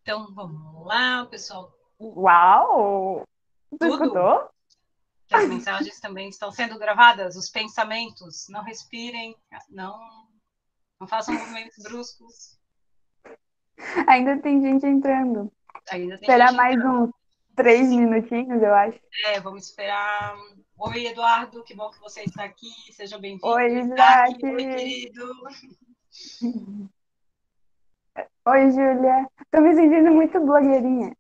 Então, vamos lá, pessoal. Uau! Tu Tudo escutou? que as mensagens também estão sendo gravadas, os pensamentos. Não respirem, não façam movimentos bruscos. Ainda tem gente entrando. Ainda tem Esperar gente mais entrando. uns 3 minutinhos, eu acho. Vamos esperar. Oi, Eduardo, que bom que você está aqui. Seja bem-vindo. Oi, Isaac, Isaac. oi, querido. Oi, Júlia. Tô me sentindo muito blogueirinha.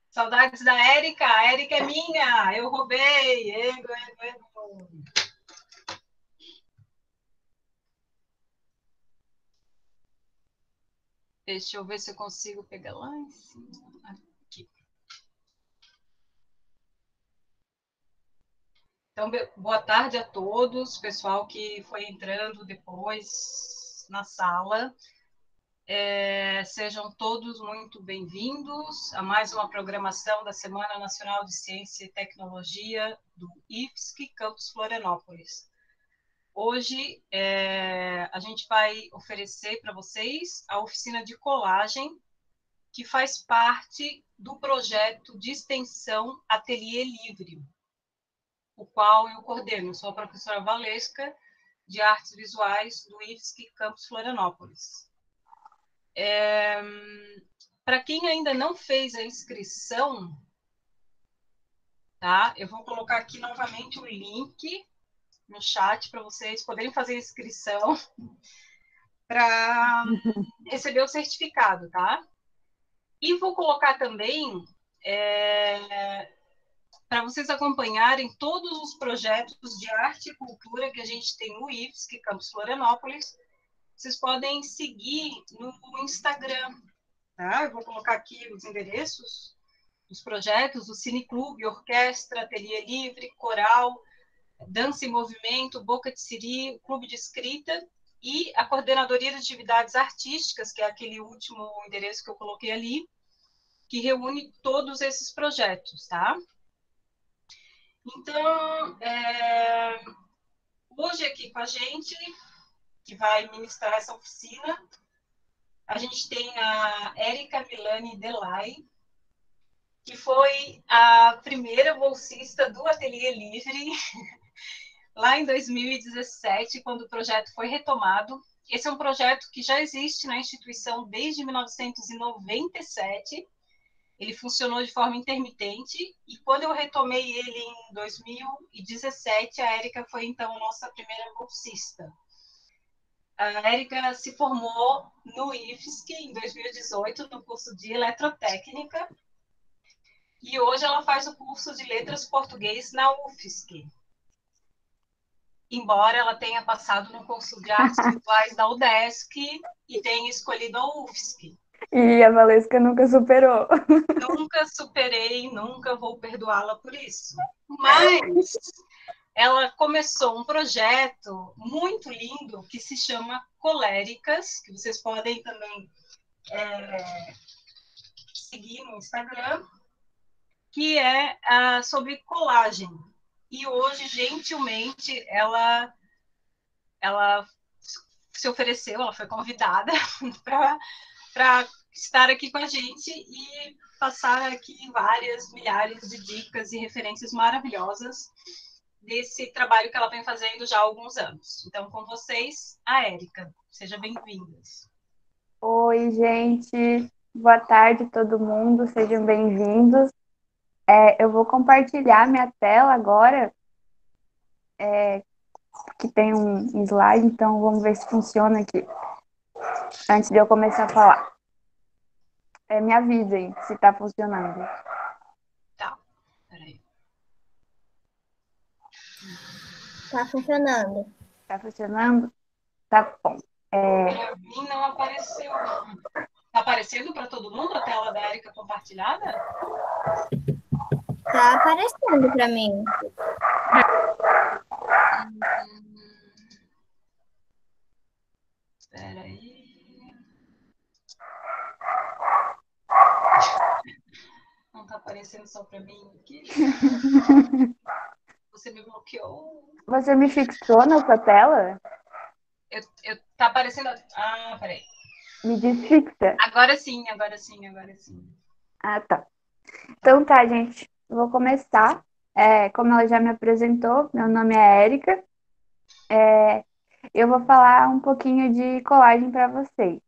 Saudades da Érica. A Érica é minha. Eu roubei. Ego, ego, ego. Deixa eu ver se eu consigo pegar lá em cima. Aqui. Então, boa tarde a todos, pessoal que foi entrando depois na sala. Sejam todos muito bem-vindos a mais uma programação da Semana Nacional de Ciência e Tecnologia do IFSC Campus Florianópolis. Hoje, a gente vai oferecer para vocês a oficina de colagem, que faz parte do projeto de extensão Ateliê Livre, o qual eu coordeno. Sou a professora Valesca, de Artes Visuais do IFSC Campus Florianópolis. Para quem ainda não fez a inscrição, tá? Eu vou colocar aqui novamente o link no chat para vocês poderem fazer a inscrição para receber o certificado, tá? E vou colocar também para vocês acompanharem todos os projetos de arte e cultura que a gente tem no IFSC Campus Florianópolis. Vocês podem seguir no Instagram, tá? Eu vou colocar aqui os endereços dos projetos, o Cineclube, Orquestra, Ateliê Livre, Coral, Dança em Movimento, Boca de Siri, Clube de Escrita e a Coordenadoria de Atividades Artísticas, que é aquele último endereço que eu coloquei ali, que reúne todos esses projetos, tá? Então, hoje aqui com a gente, que vai ministrar essa oficina, a gente tem a Érica Milani Delay, que foi a primeira bolsista do Ateliê Livre, lá em 2017, quando o projeto foi retomado. Esse é um projeto que já existe na instituição desde 1997. Ele funcionou de forma intermitente e quando eu retomei ele em 2017, a Érica foi então nossa primeira bolsista. A Érica se formou no IFSC em 2018 no curso de Eletrotécnica e hoje ela faz o curso de Letras Português na UFSC. Embora ela tenha passado no curso de Artes Visuais da UDESC e tenha escolhido a UFSC. E a Valesca nunca superou. Nunca superei, nunca vou perdoá-la por isso. Mas ela começou um projeto muito lindo que se chama Coléricas, que vocês podem também seguir no Instagram, que é sobre colagem. E hoje, gentilmente, ela se ofereceu, ela foi convidada para estar aqui com a gente e passar aqui várias milhares de dicas e referências maravilhosas desse trabalho que ela vem fazendo já há alguns anos. Então, com vocês, a Érica. Seja bem-vindas. Oi, gente. Boa tarde, todo mundo. Sejam bem-vindos. Eu vou compartilhar minha tela agora, que tem um slide, então vamos ver se funciona aqui, antes de eu começar a falar. Me avisem se está funcionando. Tá, peraí. Tá funcionando. Tá funcionando? Tá bom. Para mim não apareceu. Tá aparecendo para todo mundo a tela da Érica compartilhada? Tá aparecendo pra mim. Espera aí. Não tá aparecendo só para mim aqui. Você me bloqueou. Você me fixou na sua tela? Tá aparecendo. Peraí. Me diz fixa. Agora sim, agora sim, agora sim. Ah, tá. Então tá, gente. Vou começar. Como ela já me apresentou, meu nome é Érica. Eu vou falar um pouquinho de colagem para vocês.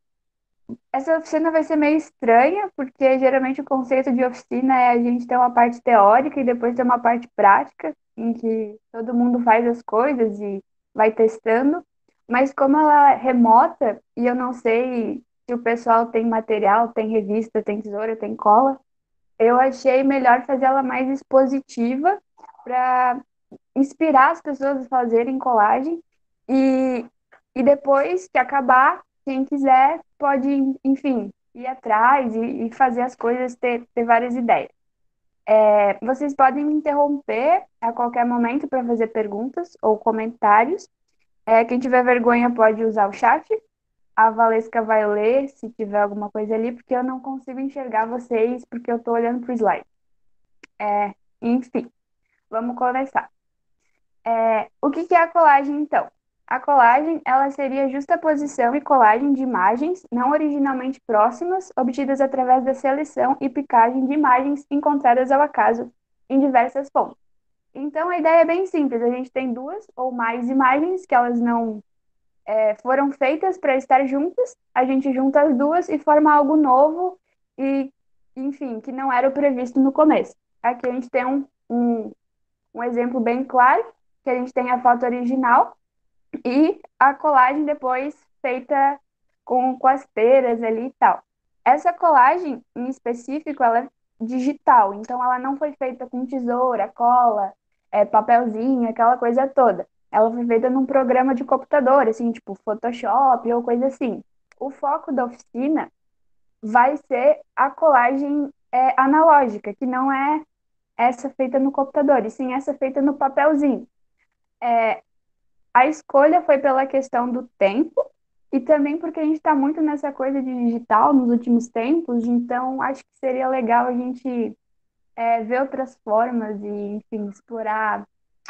Essa oficina vai ser meio estranha, porque geralmente o conceito de oficina é a gente ter uma parte teórica e depois ter uma parte prática, em que todo mundo faz as coisas e vai testando. Mas como ela é remota e eu não sei se o pessoal tem material, tem revista, tem tesoura, tem cola, eu achei melhor fazer ela mais expositiva para inspirar as pessoas a fazerem colagem e, e depois que acabar, quem quiser pode, enfim, ir atrás e fazer as coisas, ter várias ideias. Vocês podem me interromper a qualquer momento para fazer perguntas ou comentários. Quem tiver vergonha pode usar o chat. A Valesca vai ler se tiver alguma coisa ali, porque eu não consigo enxergar vocês, porque eu estou olhando para o slide. Enfim, vamos começar. O que é a colagem, então? A colagem, ela seria a justaposição e colagem de imagens não originalmente próximas, obtidas através da seleção e picagem de imagens encontradas ao acaso em diversas fontes. Então, a ideia é bem simples. A gente tem duas ou mais imagens que elas não foram feitas para estar juntas. A gente junta as duas e forma algo novo e, enfim, que não era o previsto no começo. Aqui a gente tem um exemplo bem claro, que a gente tem a foto original e a colagem depois feita com as teras ali e tal. Essa colagem, em específico, ela é digital, então ela não foi feita com tesoura, cola, papelzinho, aquela coisa toda. Ela foi feita num programa de computador, assim, tipo Photoshop ou coisa assim. O foco da oficina vai ser a colagem analógica, que não é essa feita no computador, e sim essa feita no papelzinho. A escolha foi pela questão do tempo e também porque a gente está muito nessa coisa de digital nos últimos tempos, então acho que seria legal a gente ver outras formas e, enfim, explorar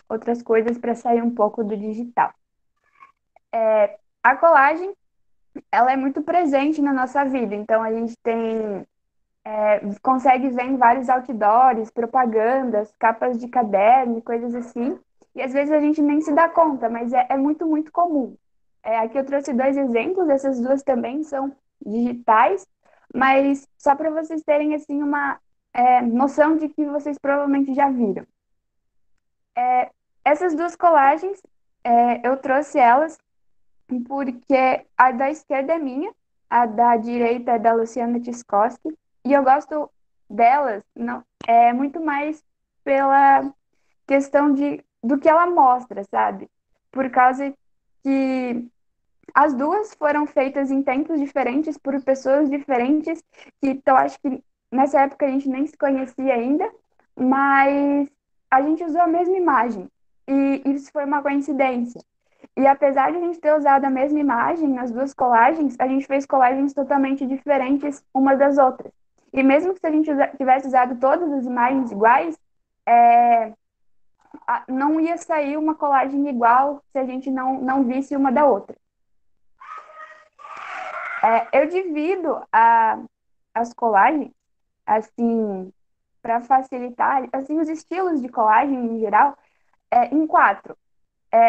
outras coisas para sair um pouco do digital. A colagem, ela é muito presente na nossa vida, então a gente consegue ver em vários outdoors, propagandas, capas de caderno, coisas assim. E às vezes a gente nem se dá conta, mas é muito, muito comum. Aqui eu trouxe dois exemplos, essas duas também são digitais, mas só para vocês terem assim uma noção de que vocês provavelmente já viram. Essas duas colagens, eu trouxe elas porque a da esquerda é minha, a da direita é da Luciana Tiscoski, e eu gosto delas não, muito mais pela questão do que ela mostra, sabe? Por causa que as duas foram feitas em tempos diferentes por pessoas diferentes, que então acho que nessa época a gente nem se conhecia ainda, mas a gente usou a mesma imagem, e isso foi uma coincidência. E apesar de a gente ter usado a mesma imagem nas duas colagens, a gente fez colagens totalmente diferentes umas das outras. E mesmo que se a gente tivesse usado todas as imagens iguais, não ia sair uma colagem igual se a gente não visse uma da outra. Eu divido as colagens, assim, para facilitar, assim, os estilos de colagem em geral, em quatro.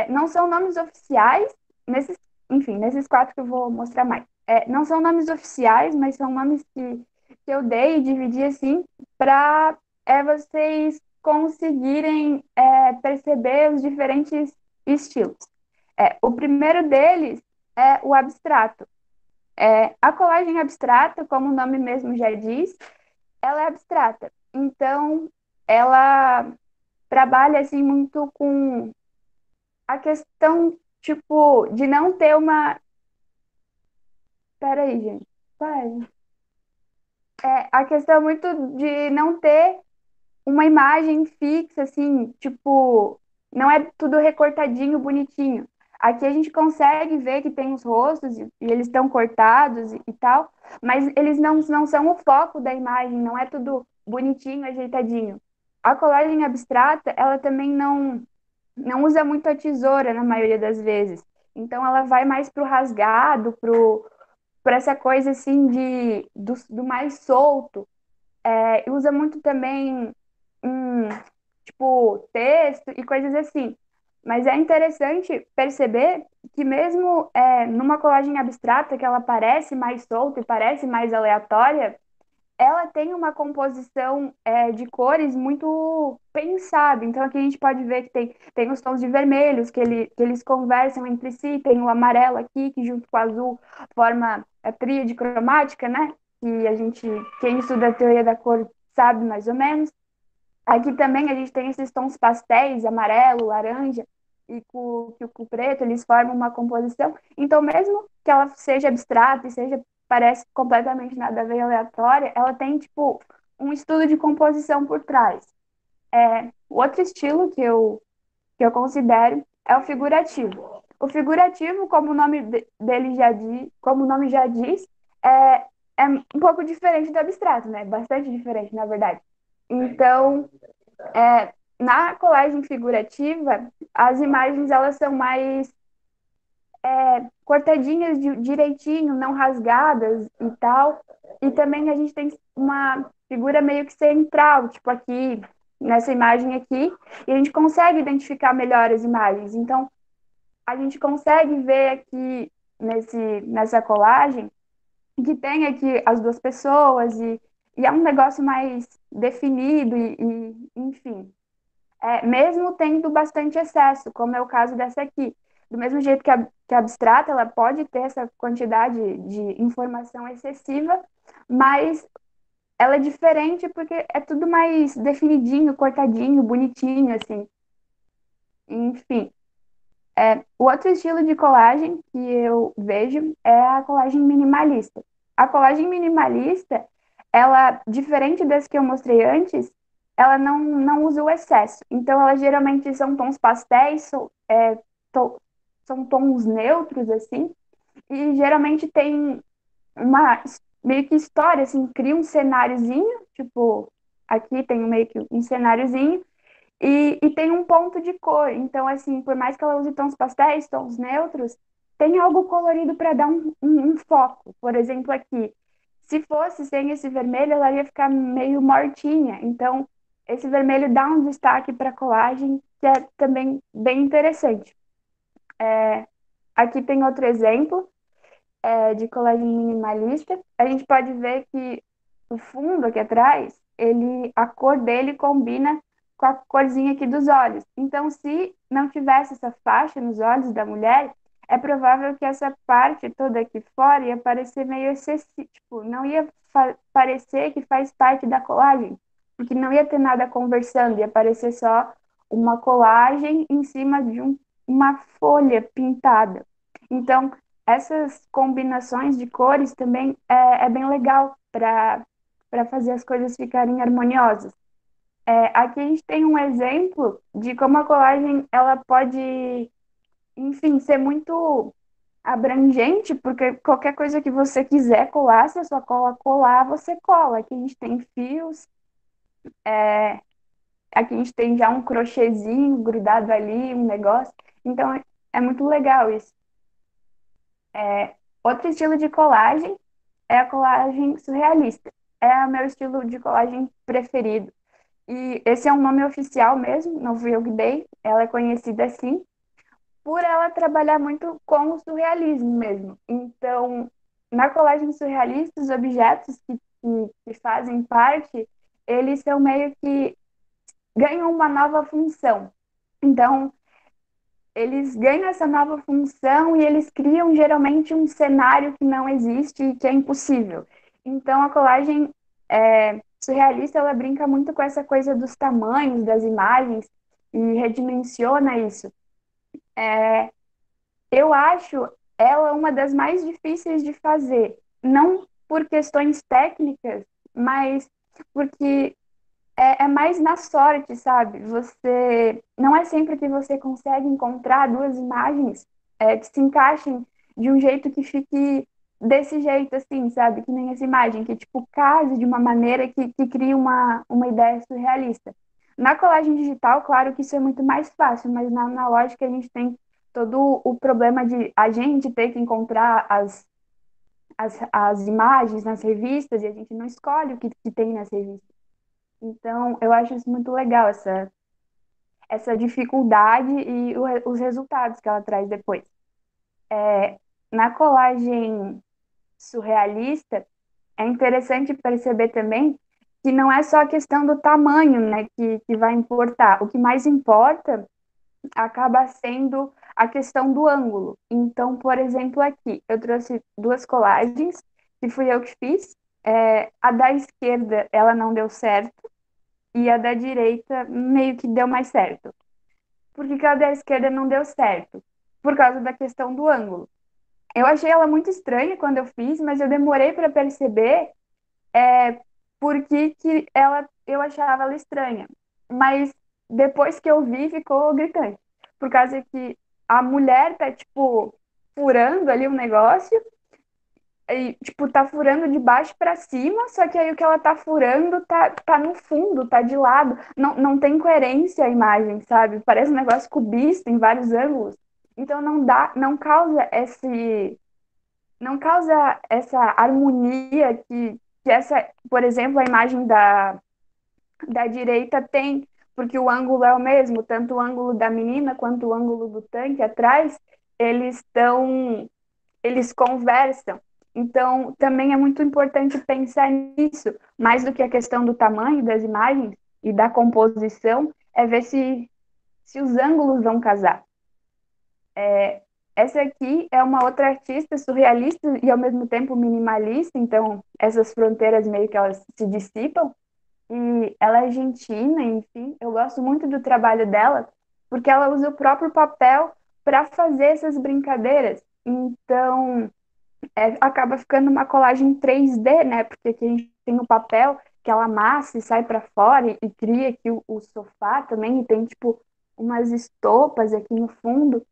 Não são nomes oficiais, enfim, nesses quatro que eu vou mostrar mais. Não são nomes oficiais, mas são nomes que eu dei e dividi assim, para vocês conseguirem perceber os diferentes estilos. O primeiro deles é o abstrato. A colagem abstrata, como o nome mesmo já diz, ela é abstrata. Então, ela trabalha assim muito com a questão, tipo, de não ter uma. Peraí, gente. Vai. A questão muito de não ter uma imagem fixa, assim, tipo, não é tudo recortadinho, bonitinho. Aqui a gente consegue ver que tem os rostos e eles estão cortados e tal, mas eles não são o foco da imagem, não é tudo bonitinho, ajeitadinho. A colagem abstrata, ela também não usa muito a tesoura na maioria das vezes. Então ela vai mais pro rasgado, por essa coisa assim do mais solto. Usa muito também tipo texto e coisas assim. Mas é interessante perceber que mesmo numa colagem abstrata que ela parece mais solta e parece mais aleatória, ela tem uma composição de cores muito pensada. Então aqui a gente pode ver que tem os tons de vermelhos que eles conversam entre si, tem o amarelo aqui que junto com o azul forma a tríade cromática, né? Que quem estuda a teoria da cor sabe mais ou menos. Aqui também a gente tem esses tons pastéis, amarelo, laranja, e com o preto, eles formam uma composição. Então, mesmo que ela seja abstrata e parece completamente nada a ver aleatória, ela tem, tipo, um estudo de composição por trás. O outro estilo que eu considero é o figurativo. O figurativo, como o nome dele como o nome já diz, é, é um pouco diferente do abstrato, né? Bastante diferente, na verdade. Então, na colagem figurativa, as imagens elas são mais cortadinhas direitinho, não rasgadas e tal. E também a gente tem uma figura meio que central, tipo aqui, nessa imagem aqui, e a gente consegue identificar melhor as imagens. Então, a gente consegue ver aqui nessa colagem que tem aqui as duas pessoas e é um negócio mais definido enfim, mesmo tendo bastante excesso, como é o caso dessa aqui. Do mesmo jeito que a abstrata, ela pode ter essa quantidade de informação excessiva, mas ela é diferente porque é tudo mais definidinho, cortadinho, bonitinho, assim. Enfim, o outro estilo de colagem que eu vejo é a colagem minimalista. A colagem minimalista, ela, diferente das que eu mostrei antes, ela não usa o excesso. Então, elas geralmente são tons pastéis, to- são tons neutros, assim, e geralmente tem uma meio que história, assim, cria um cenáriozinho, tipo, aqui tem meio que um cenáriozinho, e tem um ponto de cor. Então, assim, por mais que ela use tons pastéis, tons neutros, tem algo colorido para dar um foco. Por exemplo, aqui, se fosse sem esse vermelho, ela ia ficar meio mortinha. Então, esse vermelho dá um destaque para a colagem, que é também bem interessante. Aqui tem outro exemplo, de colagem minimalista. A gente pode ver que o fundo aqui atrás, a cor dele combina com a corzinha aqui dos olhos. Então, se não tivesse essa faixa nos olhos da mulher, é provável que essa parte toda aqui fora ia parecer meio excessivo, tipo, não ia parecer que faz parte da colagem, porque não ia ter nada conversando, ia parecer só uma colagem em cima de uma folha pintada. Então, essas combinações de cores também é bem legal para fazer as coisas ficarem harmoniosas. Aqui a gente tem um exemplo de como a colagem ela pode, enfim, ser muito abrangente, porque qualquer coisa que você quiser colar, se a sua cola colar, você cola. Aqui a gente tem fios, aqui a gente tem já um crochêzinho grudado ali, um negócio. Então é muito legal isso. Outro estilo de colagem é a colagem surrealista. É o meu estilo de colagem preferido. E esse é um nome oficial mesmo, não fui eu que dei. Ela é conhecida assim por ela trabalhar muito com o surrealismo mesmo. Então, na colagem surrealista, os objetos que fazem parte, eles são meio que ganham uma nova função. Então, eles ganham essa nova função e eles criam geralmente um cenário que não existe e que é impossível. Então, a colagem surrealista, ela brinca muito com essa coisa dos tamanhos das imagens e redimensiona isso. Eu acho ela uma das mais difíceis de fazer, não por questões técnicas, mas porque é mais na sorte, sabe? Não é sempre que você consegue encontrar duas imagens que se encaixem de um jeito que fique desse jeito, assim, sabe? Que nem essa imagem, que tipo case de uma maneira que cria uma ideia surrealista. Na colagem digital, claro que isso é muito mais fácil, mas na analógica a gente tem todo o problema de a gente ter que encontrar as imagens nas revistas e a gente não escolhe o que tem nas revistas. Então, eu acho isso muito legal, essa dificuldade e os resultados que ela traz depois. Na colagem surrealista, é interessante perceber também que não é só a questão do tamanho, né, que vai importar. O que mais importa acaba sendo a questão do ângulo. Então, por exemplo, aqui eu trouxe duas colagens que fui eu que fiz. A da esquerda ela não deu certo e a da direita meio que deu mais certo. Por que que a da esquerda não deu certo? Por causa da questão do ângulo. Eu achei ela muito estranha quando eu fiz, mas eu demorei para perceber por que que eu achava ela estranha. Mas depois que eu vi, ficou gritante. Por causa que a mulher tá, tipo, furando ali um negócio, e, tipo, tá furando de baixo para cima, só que aí o que ela tá furando tá no fundo, tá de lado. Não tem coerência a imagem, sabe? Parece um negócio cubista em vários ângulos. Então não causa essa harmonia que essa, por exemplo, a imagem da direita tem, porque o ângulo é o mesmo, tanto o ângulo da menina quanto o ângulo do tanque atrás, eles conversam. Então, também é muito importante pensar nisso, mais do que a questão do tamanho das imagens e da composição, é ver se os ângulos vão casar. Essa aqui é uma outra artista surrealista e ao mesmo tempo minimalista, então essas fronteiras meio que elas se dissipam. E ela é argentina, enfim, eu gosto muito do trabalho dela, porque ela usa o próprio papel para fazer essas brincadeiras. Então, acaba ficando uma colagem 3D, né? Porque aqui a gente tem o papel que ela amassa e sai para fora e cria aqui o sofá também, e tem tipo umas estopas aqui no fundo.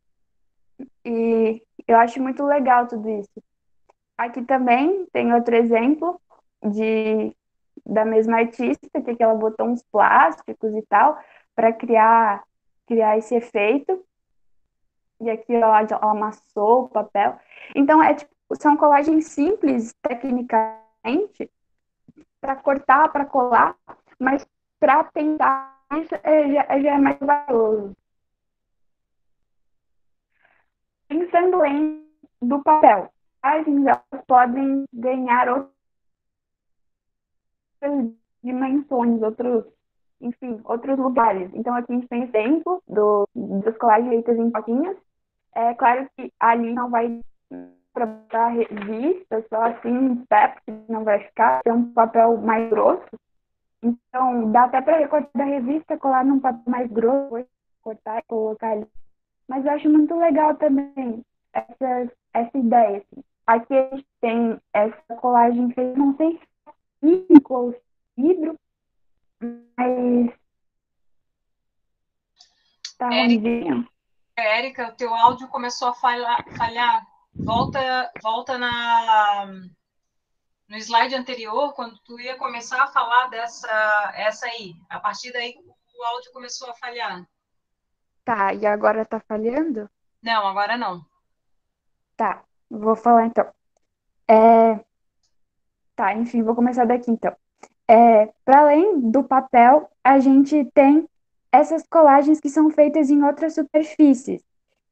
E eu acho muito legal tudo isso. Aqui também tem outro exemplo de da mesma artista, que ela botou uns plásticos e tal para criar esse efeito. E aqui ela amassou o papel. Então tipo, são colagens simples tecnicamente para cortar, para colar, mas para pintar isso já é mais valioso. Pensando em do papel, as elas podem ganhar outras dimensões, outros lugares. Então, aqui a gente tem exemplo das colagens feitas em potinhos. É claro que ali não vai para revista, só assim, em pé, porque não vai ficar, tem um papel mais grosso. Então, dá até para recortar da revista, colar num papel mais grosso, cortar e colocar ali. Mas eu acho muito legal também essa ideia. Assim. Aqui a gente tem essa colagem feita, não sei se é químico ou vidro, mas tá ruimzinho. Érica, o teu áudio começou a falhar. Volta no slide anterior, quando tu ia começar a falar essa aí. A partir daí, o áudio começou a falhar. Tá, e agora tá falhando? Não, agora não. Tá, vou falar então. Tá, enfim, vou começar daqui então. Para além do papel, a gente tem essas colagens que são feitas em outras superfícies.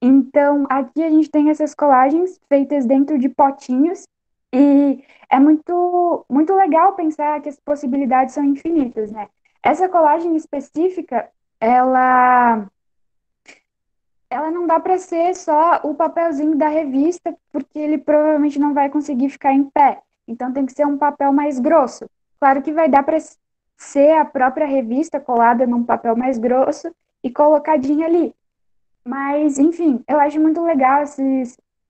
Então, aqui a gente tem essas colagens feitas dentro de potinhos e é muito legal pensar que as possibilidades são infinitas, né? Essa colagem específica, ela não dá para ser só o papelzinho da revista, porque ele provavelmente não vai conseguir ficar em pé. Então tem que ser um papel mais grosso. Claro que vai dar para ser a própria revista colada num papel mais grosso e colocadinha ali. Mas, enfim, eu acho muito legal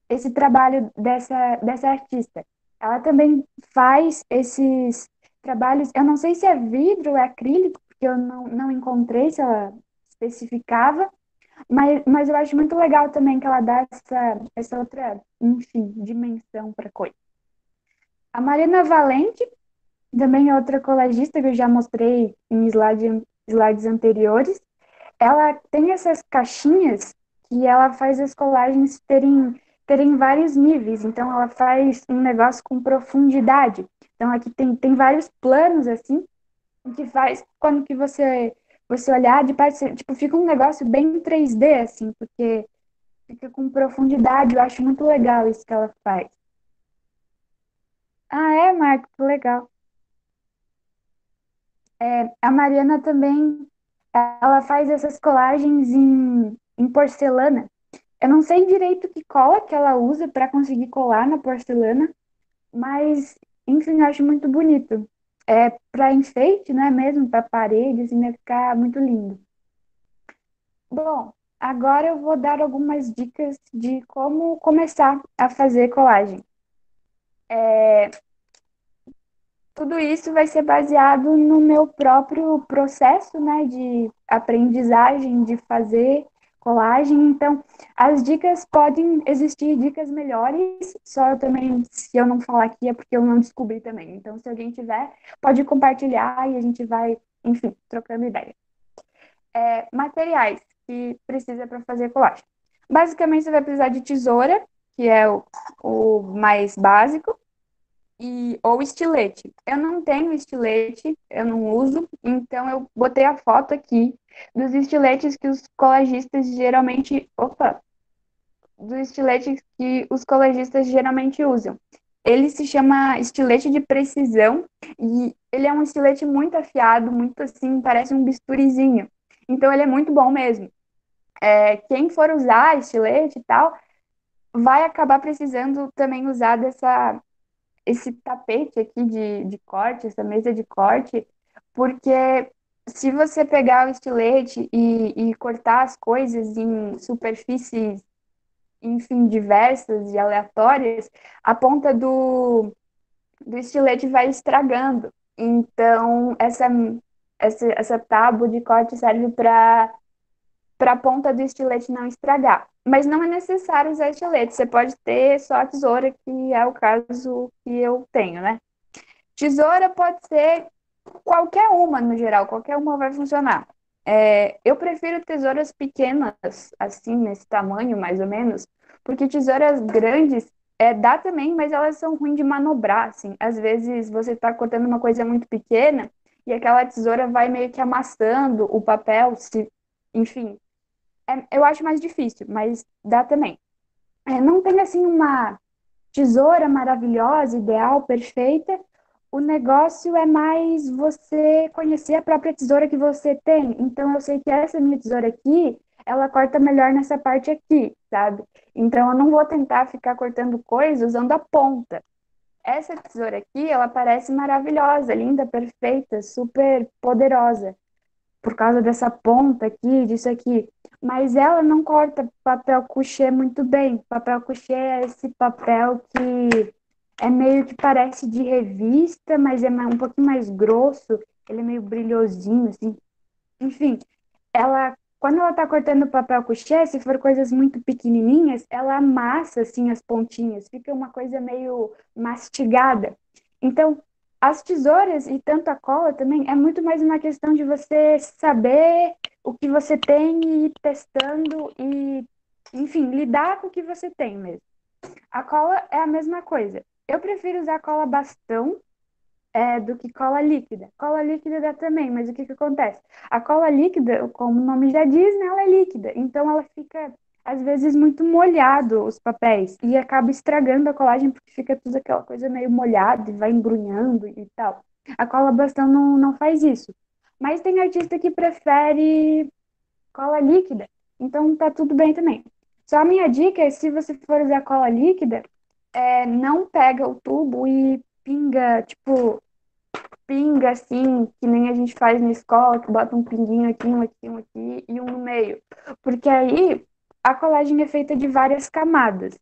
esse trabalho dessa artista. Ela também faz esses trabalhos, eu não sei se é vidro ou é acrílico, porque eu não encontrei se ela especificava, mas eu acho muito legal também que ela dá essa outra, enfim, dimensão para coisa. A Marina Valente também é outra colagista que eu já mostrei em slides anteriores. Ela tem essas caixinhas que ela faz as colagens terem terem vários níveis. Então, ela faz um negócio com profundidade. Então, aqui tem vários planos, assim, que faz quando que você olhar de parte, tipo, fica um negócio bem 3D, assim, porque fica com profundidade. Eu acho muito legal isso que ela faz. Ah, é, Marco, que legal. A Mariana também, ela faz essas colagens em porcelana. Eu não sei direito que cola que ela usa para conseguir colar na porcelana, mas, enfim, eu acho muito bonito. É para enfeite, não é mesmo? Para paredes, assim, vai ficar muito lindo. Bom, agora eu vou dar algumas dicas de como começar a fazer colagem. Tudo isso vai ser baseado no meu próprio processo, né, de aprendizagem, de fazer colagem. Então, as dicas podem existir dicas melhores, só eu também, se eu não falar aqui, é porque eu não descobri também. Então, se alguém tiver, pode compartilhar e a gente vai, enfim, trocando ideia. Materiais que precisa para fazer colagem. Basicamente, você vai precisar de tesoura, que é o mais básico, ou estilete. Eu não tenho estilete, eu não uso, então eu botei a foto aqui dos estiletes que os colagistas geralmente. Opa! Dos estiletes que os colagistas geralmente usam. Ele se chama estilete de precisão e ele é um estilete muito afiado, muito assim, parece um bisturizinho. Então ele é muito bom mesmo. Quem for usar estilete e tal, vai acabar precisando também usar esse tapete aqui de corte, essa mesa de corte, porque se você pegar o estilete e cortar as coisas em superfícies, enfim, diversas e aleatórias, a ponta do estilete vai estragando. Então, essa tábua de corte serve para a ponta do estilete não estragar. Mas não é necessário usar estilete, você pode ter só a tesoura, que é o caso que eu tenho, né? Tesoura pode ser qualquer uma, no geral, qualquer uma vai funcionar. Eu prefiro tesouras pequenas, assim, nesse tamanho, mais ou menos, porque tesouras grandes dá também, mas elas são ruins de manobrar, assim. Às vezes você está cortando uma coisa muito pequena e aquela tesoura vai meio que amassando o papel, se, enfim. Eu acho mais difícil, mas dá também. Não tem, assim, uma tesoura maravilhosa, ideal, perfeita. O negócio é mais você conhecer a própria tesoura que você tem. Então, eu sei que essa minha tesoura aqui, ela corta melhor nessa parte aqui, sabe? Então, eu não vou tentar ficar cortando coisa usando a ponta. Essa tesoura aqui, ela parece maravilhosa, linda, perfeita, super poderosa por causa dessa ponta aqui, disso aqui. Mas ela não corta papel couché muito bem. Papel couché é esse papel que é meio que parece de revista, mas é um pouquinho mais grosso. Ele é meio brilhosinho, assim. Enfim, quando ela tá cortando papel couché, se for coisas muito pequenininhas, ela amassa, assim, as pontinhas. Fica uma coisa meio mastigada. Então, as tesouras e tanto a cola também é muito mais uma questão de você saber o que você tem e ir testando e, enfim, lidar com o que você tem mesmo. A cola é a mesma coisa. Eu prefiro usar cola bastão do que cola líquida. Cola líquida dá também, mas o que que acontece? A cola líquida, como o nome já diz, né, ela é líquida. Então ela fica, às vezes, muito molhado os papéis e acaba estragando a colagem porque fica tudo aquela coisa meio molhada e vai embrulhando e tal. A cola bastão não faz isso. Mas tem artista que prefere cola líquida, então tá tudo bem também. Só a minha dica é, se você for usar cola líquida, não pega o tubo e pinga, tipo, pinga assim, que nem a gente faz na escola, que bota um pinguinho aqui, um aqui e um no meio. Porque aí a colagem é feita de várias camadas.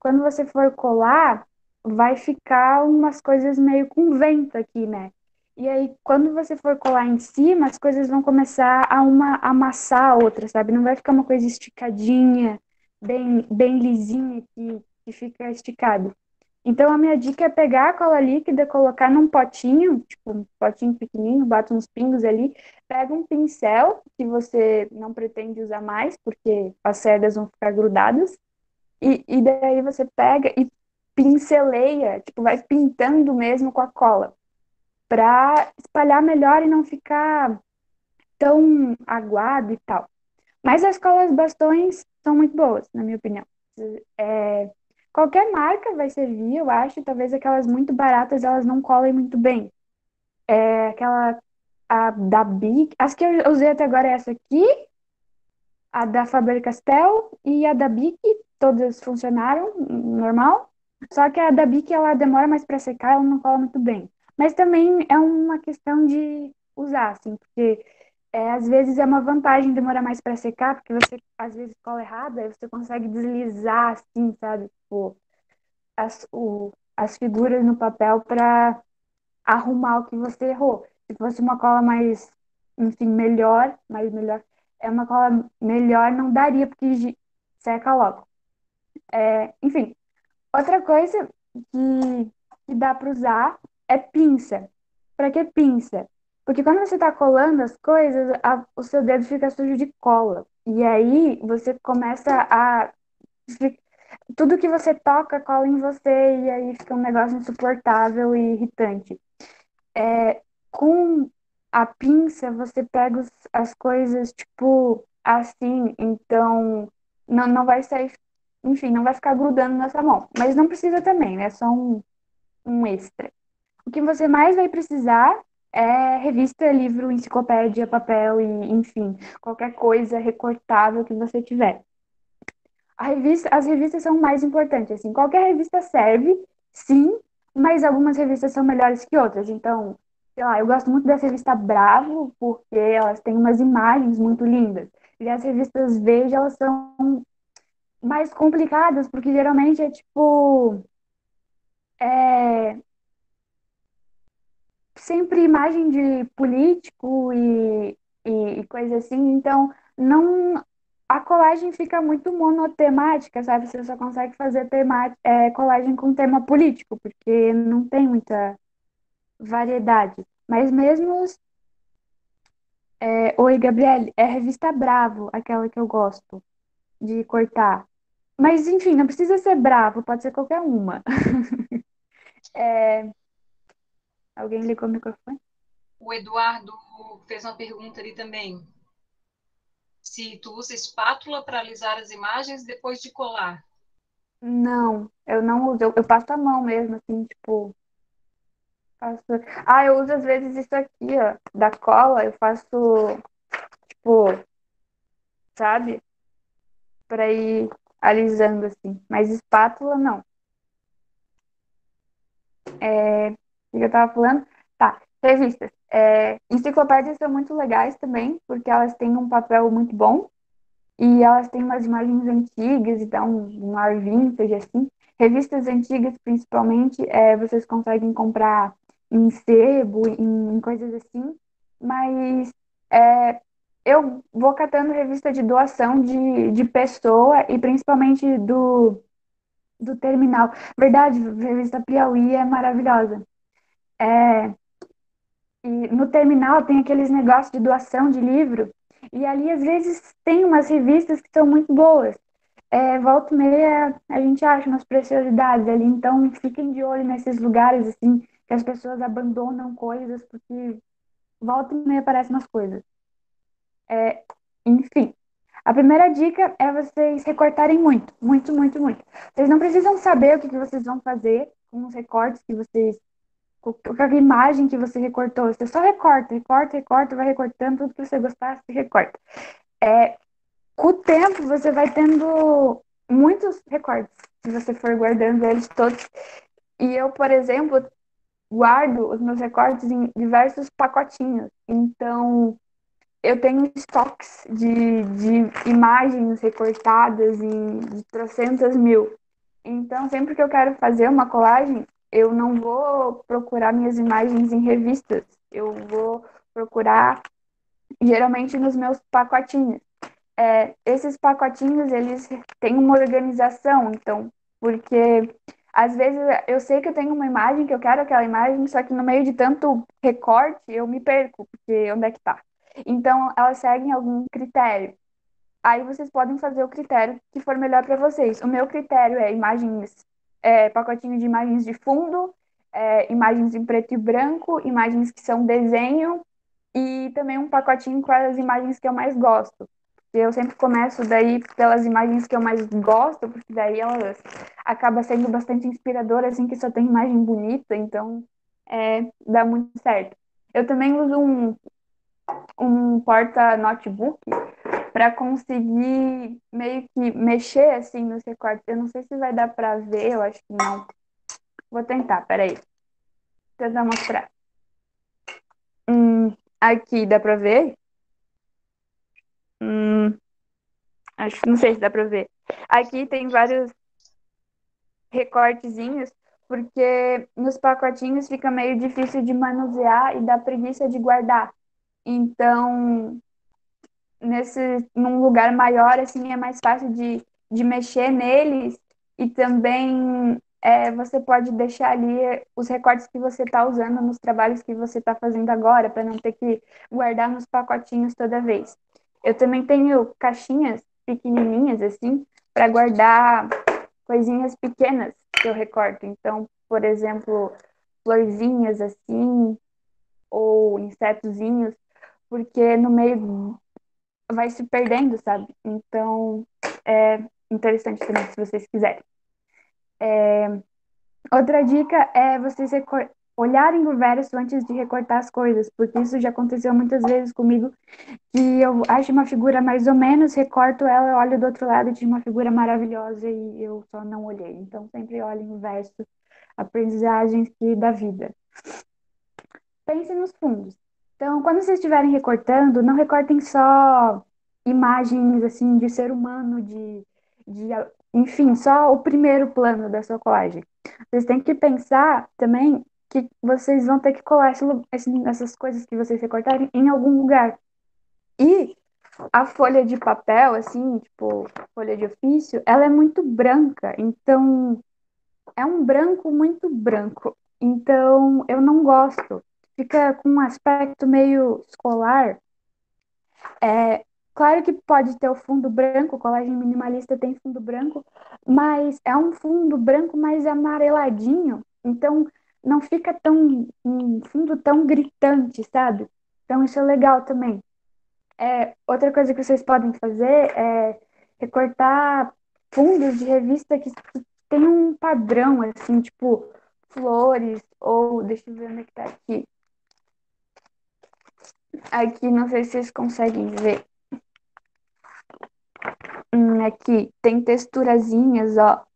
Quando você for colar, vai ficar umas coisas meio com vento aqui, né? E aí, quando você for colar em cima, as coisas vão começar a uma amassar a outra, sabe? Não vai ficar uma coisa esticadinha, bem lisinha que fica esticado. Então, a minha dica é pegar a cola líquida, colocar num potinho, tipo um potinho pequenininho, bota uns pingos ali, pega um pincel que você não pretende usar mais, porque as cerdas vão ficar grudadas, E daí você pega e pinceleia, tipo, vai pintando mesmo com a cola, pra espalhar melhor e não ficar tão aguado e tal. Mas as colas bastões são muito boas, na minha opinião. É, qualquer marca vai servir, eu acho. Talvez aquelas muito baratas, elas não colem muito bem. É aquela, a da Bic, as que eu usei até agora é essa aqui, a da Faber-Castell e a da Bic, todas funcionaram normal. Só que a da Bic, ela demora mais para secar, ela não cola muito bem. Mas também é uma questão de usar, assim, porque às vezes é uma vantagem demorar mais para secar, porque você às vezes cola errado, aí você consegue deslizar, assim, sabe? Tipo, as figuras no papel para arrumar o que você errou. Se fosse uma cola mais, enfim, melhor, mais melhor, é uma cola melhor, não daria, porque seca logo. Enfim, outra coisa que dá para usar é pinça. Para que pinça? Porque quando você está colando as coisas, o seu dedo fica sujo de cola. E aí você começa a. Tudo que você toca cola em você, e aí fica um negócio insuportável e irritante. Com a pinça, você pega as coisas, tipo, assim, então não vai sair, enfim, não vai ficar grudando na sua mão. Mas não precisa também, né? É só um extra. O que você mais vai precisar é revista, livro, enciclopédia, papel e, enfim, qualquer coisa recortável que você tiver. As revistas são mais importantes, assim, qualquer revista serve, sim, mas algumas revistas são melhores que outras. Então, sei lá, eu gosto muito da revista Bravo, porque elas têm umas imagens muito lindas. E as revistas Veja, elas são mais complicadas, porque geralmente é tipo. É, sempre imagem de político e coisa assim, então não a colagem fica muito monotemática, sabe? Você só consegue fazer colagem com tema político, porque não tem muita variedade. Mas mesmo, oi, Gabriele, é a revista Bravo, aquela que eu gosto de cortar. Mas enfim, não precisa ser Bravo, pode ser qualquer uma. Alguém ligou o microfone? O Eduardo fez uma pergunta ali também. Se tu usa espátula para alisar as imagens depois de colar. Não, eu não uso, eu passo a mão mesmo, assim, tipo. Faço... Ah, eu uso às vezes isso aqui, ó, da cola, eu faço, tipo, sabe? Pra ir alisando assim. Mas espátula, não. O que eu tava falando? Tá, revistas. Enciclopédias são muito legais também, porque elas têm um papel muito bom e elas têm umas imagens antigas e dão um ar vintage, assim. Revistas antigas, principalmente, vocês conseguem comprar em sebo, em coisas assim, mas eu vou catando revista de doação de pessoa e principalmente do terminal. Verdade, a revista Piauí é maravilhosa. É, e no terminal tem aqueles negócios de doação de livro, e ali às vezes tem umas revistas que são muito boas. Volta e meia a gente acha umas preciosidades ali, então fiquem de olho nesses lugares assim, que as pessoas abandonam coisas, porque volta e meia aparecem umas coisas. Enfim, a primeira dica é vocês recortarem muito, muito, muito, muito. Vocês não precisam saber o que vocês vão fazer com os recortes que vocês, com a imagem que você recortou. Você só recorta, recorta, recorta, vai recortando tudo que você gostar, você recorta. Com o tempo, você vai tendo muitos recortes, se você for guardando eles todos. E eu, por exemplo, guardo os meus recortes em diversos pacotinhos. Então, eu tenho estoques de imagens recortadas de trocentas mil. Então, sempre que eu quero fazer uma colagem, eu não vou procurar minhas imagens em revistas. Eu vou procurar geralmente nos meus pacotinhos. Esses pacotinhos, eles têm uma organização, então, porque às vezes eu sei que eu tenho uma imagem, que eu quero aquela imagem, só que no meio de tanto recorte, eu me perco, porque onde é que tá? Então, elas seguem algum critério. Aí vocês podem fazer o critério que for melhor para vocês. O meu critério é imagens, pacotinho de imagens de fundo, imagens em preto e branco, imagens que são desenho e também um pacotinho com as imagens que eu mais gosto. Eu sempre começo daí pelas imagens que eu mais gosto, porque daí elas acaba sendo bastante inspiradora, assim, que só tem imagem bonita, então dá muito certo. Eu também uso um porta-notebook para conseguir meio que mexer assim nos recortes. Eu não sei se vai dar para ver, eu acho que não. Vou tentar, peraí. Vou tentar mostrar. Aqui dá para ver? Hum, acho que não sei se dá para ver. Aqui tem vários recortezinhos, porque nos pacotinhos fica meio difícil de manusear e dá preguiça de guardar. Então, num lugar maior, assim, é mais fácil de mexer neles e também você pode deixar ali os recortes que você está usando nos trabalhos que você está fazendo agora, para não ter que guardar nos pacotinhos toda vez. Eu também tenho caixinhas pequenininhas, assim, para guardar coisinhas pequenas que eu recorto. Então, por exemplo, florzinhas assim, ou insetozinhos, porque no meio vai se perdendo, sabe? Então, é interessante também, se vocês quiserem. Outra dica é vocês olharem o verso antes de recortar as coisas, porque isso já aconteceu muitas vezes comigo, que eu acho uma figura mais ou menos, recorto ela, olho do outro lado e tinha uma figura maravilhosa e eu só não olhei. Então, sempre olhem o verso, aprendizagens da vida. Pensem nos fundos. Então, quando vocês estiverem recortando, não recortem só imagens assim de ser humano, de, enfim, só o primeiro plano da sua colagem. Vocês têm que pensar também que vocês vão ter que colar essas coisas que vocês recortarem em algum lugar. E a folha de papel, assim, tipo, folha de ofício, ela é muito branca. Então, é um branco muito branco. Então, eu não gosto. Fica com um aspecto meio escolar. Claro que pode ter o fundo branco, colagem minimalista tem fundo branco, mas é um fundo branco mais amareladinho. Então, não fica um fundo tão gritante, sabe? Então, isso é legal também. Outra coisa que vocês podem fazer é recortar fundos de revista que tem um padrão, assim, tipo flores, ou deixa eu ver onde é que tá aqui. Aqui, não sei se vocês conseguem ver. Aqui tem texturazinhas, ó.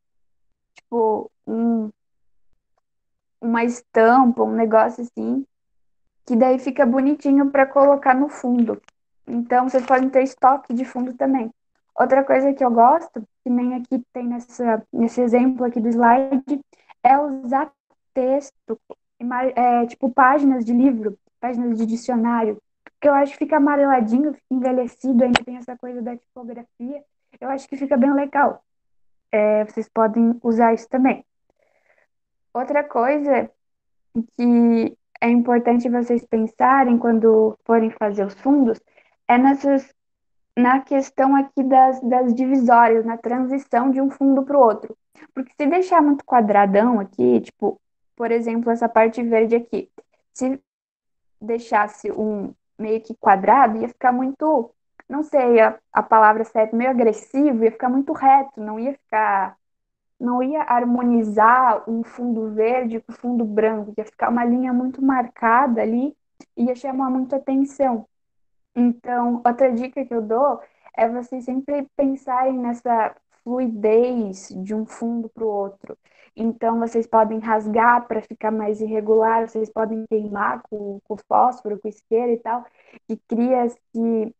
Tipo, uma estampa, um negócio assim, que daí fica bonitinho para colocar no fundo. Então, vocês podem ter estoque de fundo também. Outra coisa que eu gosto, que nem aqui tem nesse exemplo aqui do slide, é usar texto, tipo páginas de livro, páginas de dicionário, porque eu acho que fica amareladinho, fica envelhecido, ainda tem essa coisa da tipografia. Eu acho que fica bem legal. Vocês podem usar isso também. Outra coisa que é importante vocês pensarem quando forem fazer os fundos é na questão aqui das divisórias, na transição de um fundo para o outro. Porque se deixar muito quadradão aqui, tipo, por exemplo, essa parte verde aqui, se deixasse um meio que quadrado, ia ficar muito, não sei a palavra certa, meio agressivo, ia ficar muito reto, não ia harmonizar um fundo verde com fundo branco, ia ficar uma linha muito marcada ali, ia chamar muita atenção. Então, outra dica que eu dou é vocês sempre pensarem nessa fluidez de um fundo para o outro. Então, vocês podem rasgar para ficar mais irregular, vocês podem queimar com fósforo, com isqueiro e tal, que cria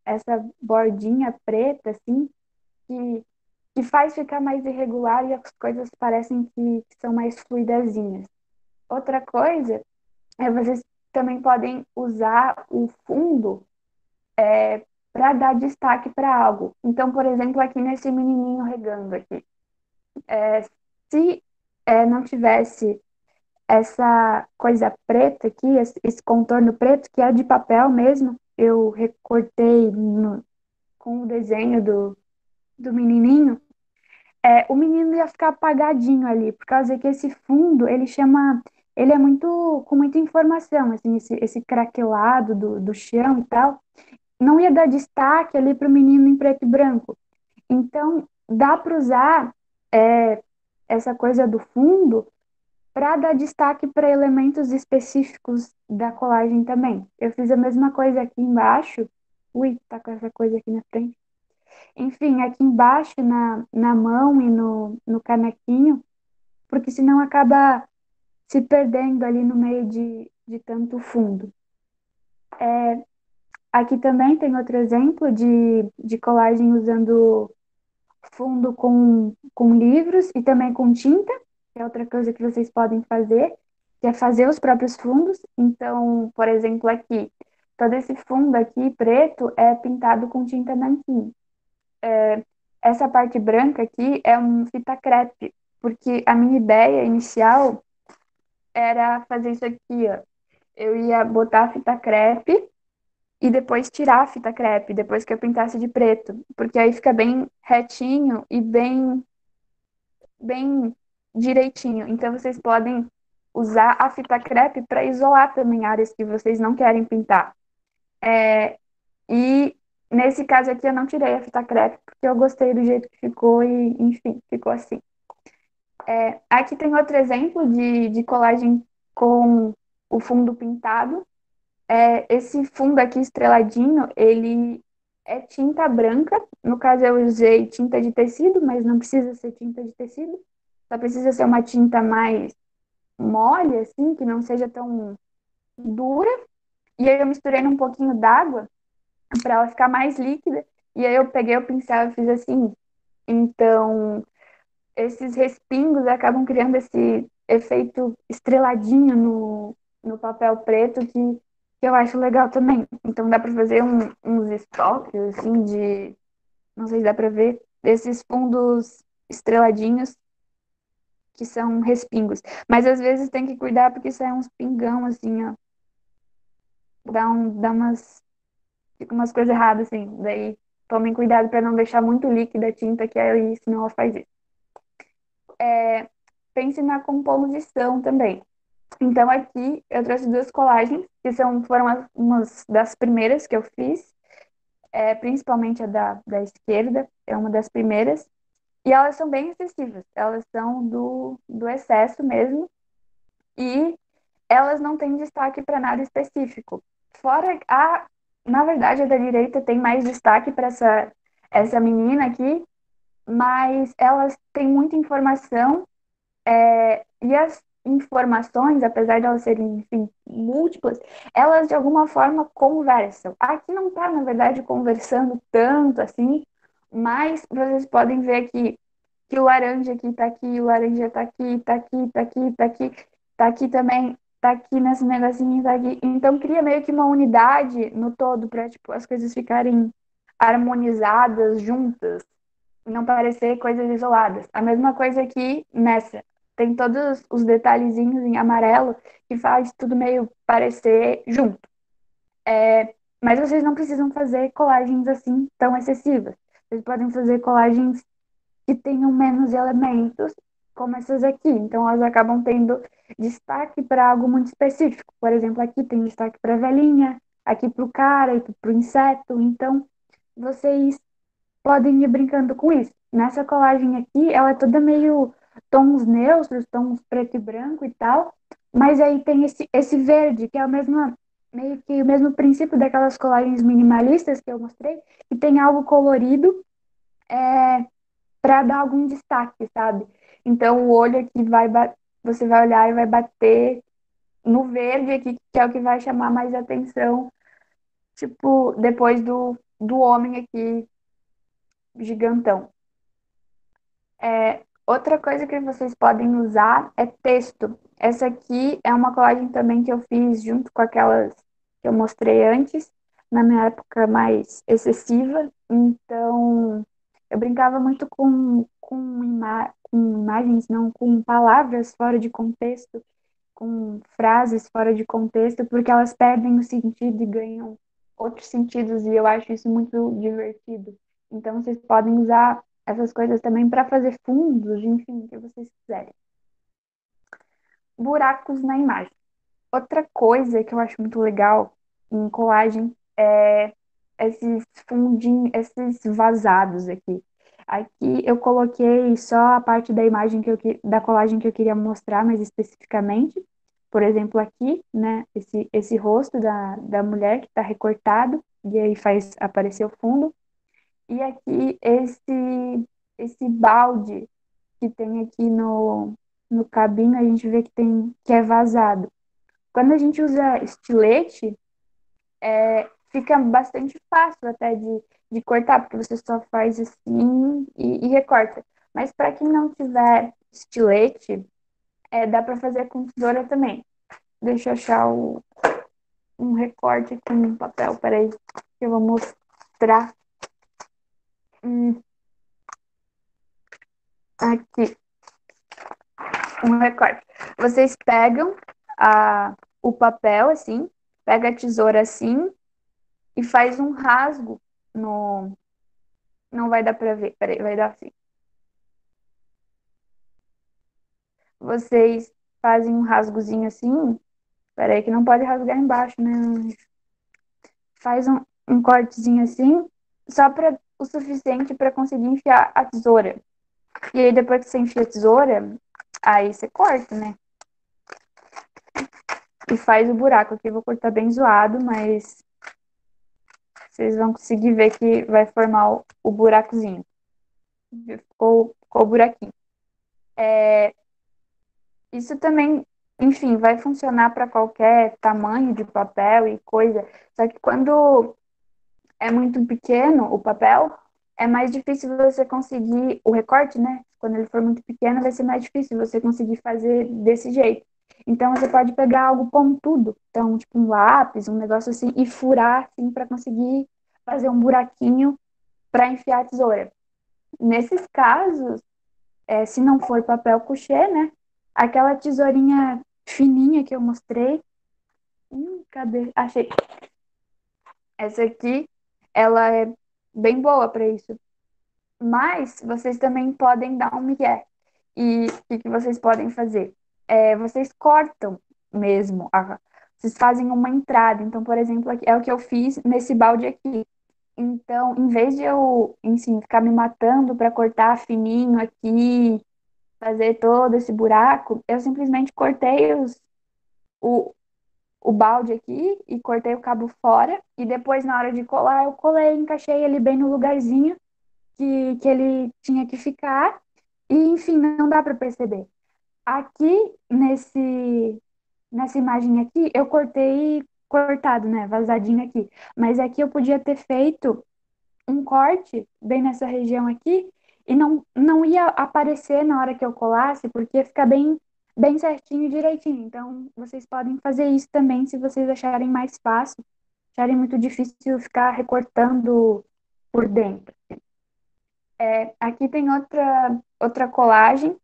essa bordinha preta, assim, que, que faz ficar mais irregular e as coisas parecem que são mais fluidazinhas. Outra coisa é vocês também podem usar o fundo para dar destaque para algo. Então, por exemplo, aqui nesse menininho regando aqui, se não tivesse essa coisa preta aqui, esse contorno preto, que é de papel mesmo, eu recortei com o desenho do menininho, o menino ia ficar apagadinho ali, por causa que esse fundo, ele é muito, com muita informação, assim, esse craquelado do chão e tal, não ia dar destaque ali para o menino em preto e branco. Então, dá para usar essa coisa do fundo para dar destaque para elementos específicos da colagem também. Eu fiz a mesma coisa aqui embaixo. Ui, tá com essa coisa aqui na frente. Enfim, aqui embaixo, na mão e no canequinho, porque senão acaba se perdendo ali no meio de tanto fundo. Aqui também tem outro exemplo de colagem usando fundo com livros e também com tinta, que é outra coisa que vocês podem fazer, que é fazer os próprios fundos. Então, por exemplo, aqui, todo esse fundo aqui preto é pintado com tinta nanquim. Essa parte branca aqui é um fita crepe, porque a minha ideia inicial era fazer isso aqui, ó. Eu ia botar a fita crepe e depois tirar a fita crepe, depois que eu pintasse de preto, porque aí fica bem retinho e bem direitinho. Então vocês podem usar a fita crepe para isolar também áreas que vocês não querem pintar. E nesse caso aqui eu não tirei a fita crepe porque eu gostei do jeito que ficou e, enfim, ficou assim. Aqui tem outro exemplo de colagem com o fundo pintado. Esse fundo aqui estreladinho, ele é tinta branca. No caso, eu usei tinta de tecido, mas não precisa ser tinta de tecido. Só precisa ser uma tinta mais mole, assim, que não seja tão dura. E aí eu misturei num pouquinho d'água para ela ficar mais líquida. E aí eu peguei o pincel e fiz assim. Então, esses respingos acabam criando esse efeito estreladinho no papel preto que eu acho legal também. Então dá para fazer uns estoques assim não sei se dá para ver, desses fundos estreladinhos que são respingos. Mas às vezes tem que cuidar porque sai uns pingão assim, ó. Dá fica umas coisas erradas assim. Daí tomem cuidado para não deixar muito líquida a tinta, que aí senão ela faz isso. Pense na composição também. Então, aqui eu trouxe duas colagens, que foram umas das primeiras que eu fiz, principalmente a da esquerda, é uma das primeiras, e elas são bem excessivas, elas são do excesso mesmo, e elas não têm destaque para nada específico. Na verdade, a da direita tem mais destaque para essa menina aqui, mas elas têm muita informação. E as informações, apesar de elas serem, enfim, múltiplas, elas de alguma forma conversam. Aqui não está, na verdade, conversando tanto assim, mas vocês podem ver que o laranja aqui está aqui, o laranja está aqui, está aqui, está aqui, está aqui, está aqui também, está aqui nesse negocinho, está aqui. Então cria meio que uma unidade no todo para tipo, as coisas ficarem harmonizadas, juntas, não parecer coisas isoladas. A mesma coisa aqui nessa. Tem todos os detalhezinhos em amarelo que faz tudo meio parecer junto. Mas vocês não precisam fazer colagens assim tão excessivas. Vocês podem fazer colagens que tenham menos elementos, como essas aqui. Então, elas acabam tendo destaque para algo muito específico. Por exemplo, aqui tem destaque para a velhinha, aqui para o cara e para o inseto. Então, vocês podem ir brincando com isso. Nessa colagem aqui, ela é toda meio tons neutros, tons preto e branco e tal, mas aí tem esse verde, que é meio que o mesmo princípio daquelas colagens minimalistas que eu mostrei, que tem algo colorido para dar algum destaque, sabe? Então o olho aqui você vai olhar e vai bater no verde aqui, que é o que vai chamar mais atenção, tipo, depois do homem aqui gigantão. Outra coisa que vocês podem usar é texto. Essa aqui é uma colagem também que eu fiz junto com aquelas que eu mostrei antes, na minha época mais excessiva. Então, eu brincava muito com imagens, não, com palavras fora de contexto, com frases fora de contexto, porque elas perdem o sentido e ganham outros sentidos, e eu acho isso muito divertido. Então, vocês podem usar essas coisas também para fazer fundos, enfim, o que vocês quiserem. Buracos na imagem. Outra coisa que eu acho muito legal em colagem é esses fundinhos, esses vazados aqui. Aqui eu coloquei só a parte da imagem da colagem que eu queria mostrar mais especificamente. Por exemplo, aqui, né, esse rosto da mulher que está recortado, e aí faz aparecer o fundo. E aqui esse balde que tem aqui no cabinho, a gente vê que é vazado. Quando a gente usa estilete, fica bastante fácil até de cortar, porque você só faz assim e recorta. Mas para quem não tiver estilete, dá para fazer com tesoura também. Deixa eu achar um recorte aqui no papel, peraí, que eu vou mostrar. Aqui, um recorte. Vocês pegam o papel assim, pega a tesoura assim e faz um rasgo no. Não vai dar para ver, peraí, vai dar assim. Vocês fazem um rasgozinho assim, peraí, que não pode rasgar embaixo, né? Faz um cortezinho assim, só para o suficiente para conseguir enfiar a tesoura. E aí, depois que você enfia a tesoura, aí você corta, né? E faz o buraco. Aqui eu vou cortar bem zoado, mas vocês vão conseguir ver que vai formar o buracozinho. Ficou o buraquinho. Isso também, enfim, vai funcionar para qualquer tamanho de papel e coisa. Só que quando é muito pequeno o papel, é mais difícil você conseguir o recorte, né? Quando ele for muito pequeno, vai ser mais difícil você conseguir fazer desse jeito. Então, você pode pegar algo pontudo, então, tipo um lápis, um negócio assim, e furar, assim, para conseguir fazer um buraquinho para enfiar a tesoura. Nesses casos, se não for papel couché, né? Aquela tesourinha fininha que eu mostrei. Cadê? Achei. Essa aqui, ela é bem boa para isso. Mas vocês também podem dar um migué. E o que vocês podem fazer? Vocês cortam mesmo. Vocês fazem uma entrada. Então, por exemplo, é o que eu fiz nesse balde aqui. Então, em vez de eu, enfim, ficar me matando para cortar fininho aqui, fazer todo esse buraco, eu simplesmente cortei o, o balde aqui e cortei o cabo fora. E depois, na hora de colar, eu colei, encaixei ele bem no lugarzinho que ele tinha que ficar. E, enfim, não dá para perceber. Aqui, nessa imagem aqui, eu cortei cortado, né? Vazadinho aqui. Mas aqui eu podia ter feito um corte bem nessa região aqui e não ia aparecer na hora que eu colasse, porque fica bem certinho e direitinho. Então, vocês podem fazer isso também se vocês acharem mais fácil, acharem muito difícil ficar recortando por dentro. Aqui tem outra colagem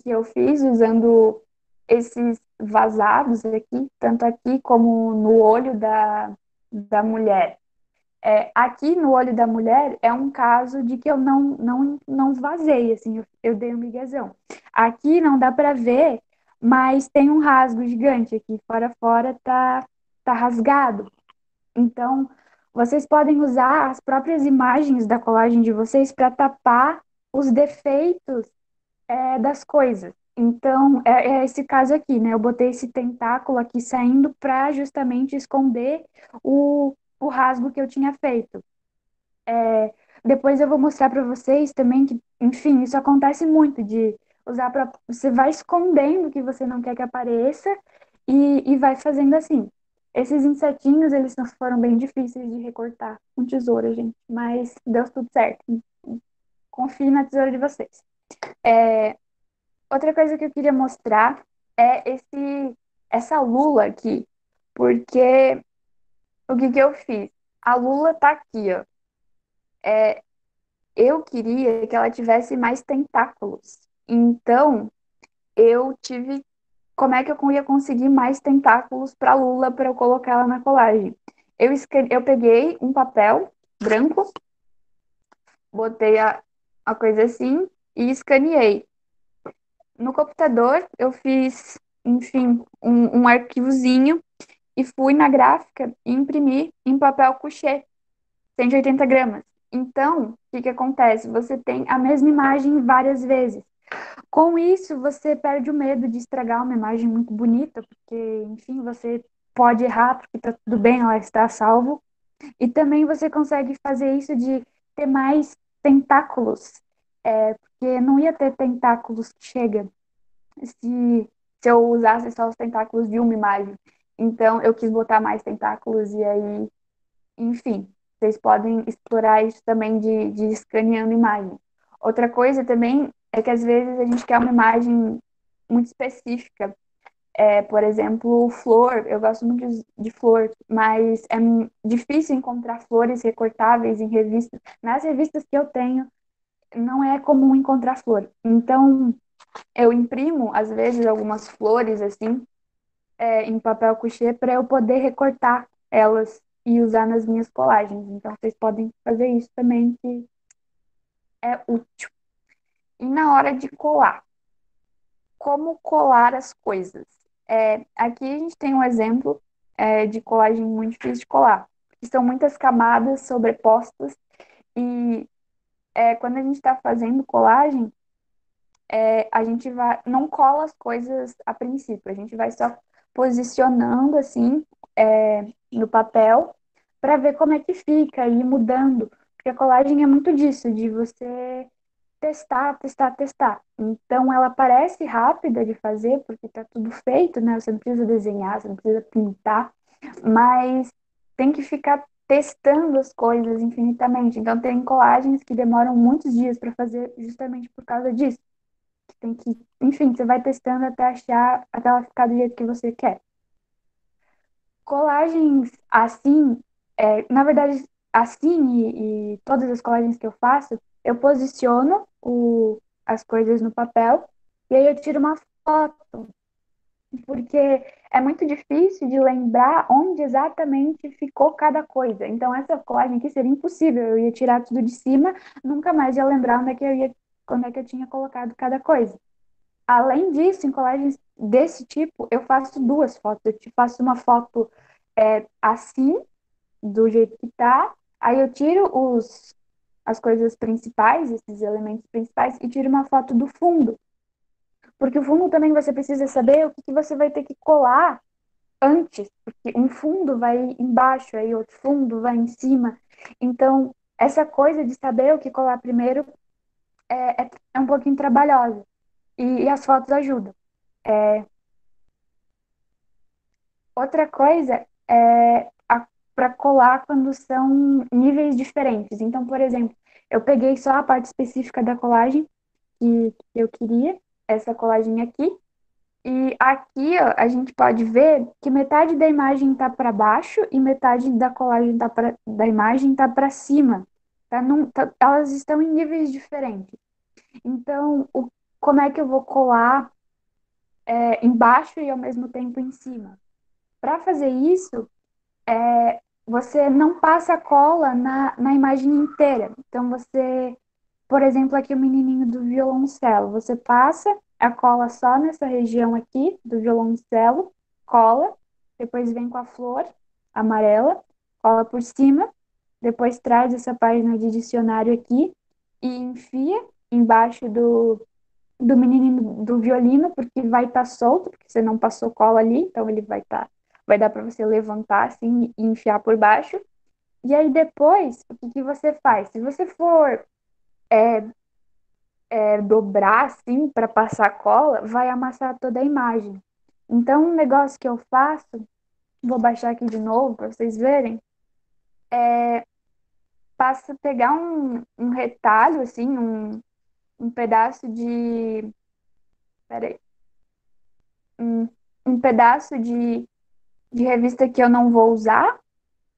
que eu fiz usando esses vazados aqui, tanto aqui como no olho da mulher. Aqui no olho da mulher é um caso de que eu não vazei, assim, eu dei um miguezão. Aqui não dá para ver, mas tem um rasgo gigante aqui, fora tá rasgado. Então, vocês podem usar as próprias imagens da colagem de vocês para tapar os defeitos das coisas. Então, é esse caso aqui, né? Eu botei esse tentáculo aqui saindo para justamente esconder o rasgo que eu tinha feito. Depois eu vou mostrar para vocês também que, enfim, isso acontece muito de usar para você vai escondendo o que você não quer que apareça e vai fazendo assim. Esses insetinhos, eles não foram bem difíceis de recortar com tesoura, gente, mas deu tudo certo. Confie na tesoura de vocês. Outra coisa que eu queria mostrar é essa lula aqui, porque o que eu fiz? A lula tá aqui, ó. Eu queria que ela tivesse mais tentáculos. Então, eu tive. Como é que eu ia conseguir mais tentáculos para Lula para eu colocar ela na colagem? Eu peguei um papel branco, botei uma coisa assim, e escaneei. No computador, eu fiz, enfim, um arquivozinho e fui na gráfica e imprimi em papel couché, 180 gramas. Então, o que que acontece? Você tem a mesma imagem várias vezes. Com isso, você perde o medo de estragar uma imagem muito bonita, porque, enfim, você pode errar, porque tá tudo bem, ela está salvo. E também você consegue fazer isso de ter mais tentáculos, porque não ia ter tentáculos que chega se eu usasse só os tentáculos de uma imagem. Então, eu quis botar mais tentáculos e aí, enfim, vocês podem explorar isso também de escaneando imagem. Outra coisa também é que às vezes a gente quer uma imagem muito específica. Por exemplo, flor, eu gosto muito de flor, mas é difícil encontrar flores recortáveis em revistas. Nas revistas que eu tenho, não é comum encontrar flor. Então, eu imprimo, às vezes, algumas flores, assim, em papel couché para eu poder recortar elas e usar nas minhas colagens. Então, vocês podem fazer isso também, que é útil. E na hora de colar, como colar as coisas? Aqui a gente tem um exemplo de colagem muito difícil de colar, que são muitas camadas sobrepostas e quando a gente está fazendo colagem, a gente não cola as coisas a princípio, a gente vai só posicionando assim no papel para ver como é que fica e ir mudando, porque a colagem é muito disso, de você testar, testar, testar. Então ela parece rápida de fazer, porque tá tudo feito, né? Você não precisa desenhar, você não precisa pintar, mas tem que ficar testando as coisas infinitamente. Então tem colagens que demoram muitos dias para fazer justamente por causa disso. Tem que, enfim, você vai testando até achar, até ela ficar do jeito que você quer. Colagens assim, na verdade, assim e todas as colagens que eu faço, eu posiciono as coisas no papel e aí eu tiro uma foto, porque é muito difícil de lembrar onde exatamente ficou cada coisa. Então, essa colagem aqui seria impossível, eu ia tirar tudo de cima, nunca mais ia lembrar onde é que eu tinha colocado cada coisa. Além disso, em colagens desse tipo, eu faço duas fotos. Eu te faço uma foto assim, do jeito que tá, aí eu tiro as coisas principais, esses elementos principais, e tiro uma foto do fundo. Porque o fundo também você precisa saber o que você vai ter que colar antes, porque um fundo vai embaixo, aí outro fundo vai em cima. Então, essa coisa de saber o que colar primeiro é um pouquinho trabalhosa. E as fotos ajudam. Outra coisa é para colar quando são níveis diferentes. Então, por exemplo, eu peguei só a parte específica da colagem que eu queria, essa colagem aqui, e aqui ó, a gente pode ver que metade da imagem está para baixo e metade da colagem da imagem está para cima. Elas estão em níveis diferentes. Então, como é que eu vou colar embaixo e ao mesmo tempo em cima? Para fazer isso, você não passa cola na imagem inteira. Então, por exemplo, aqui o menininho do violoncelo, você passa a cola só nessa região aqui do violoncelo, cola, depois vem com a flor amarela, cola por cima, depois traz essa página de dicionário aqui e enfia embaixo do menino do violino, porque vai estar solto, porque você não passou cola ali, então ele vai dar para você levantar assim e enfiar por baixo. E aí depois, o que que você faz? Se você for dobrar assim para passar cola, vai amassar toda a imagem. Então, um negócio que eu faço, vou baixar aqui de novo para vocês verem, passa pegar um retalho assim, um pedaço peraí, um, um pedaço de revista que eu não vou usar,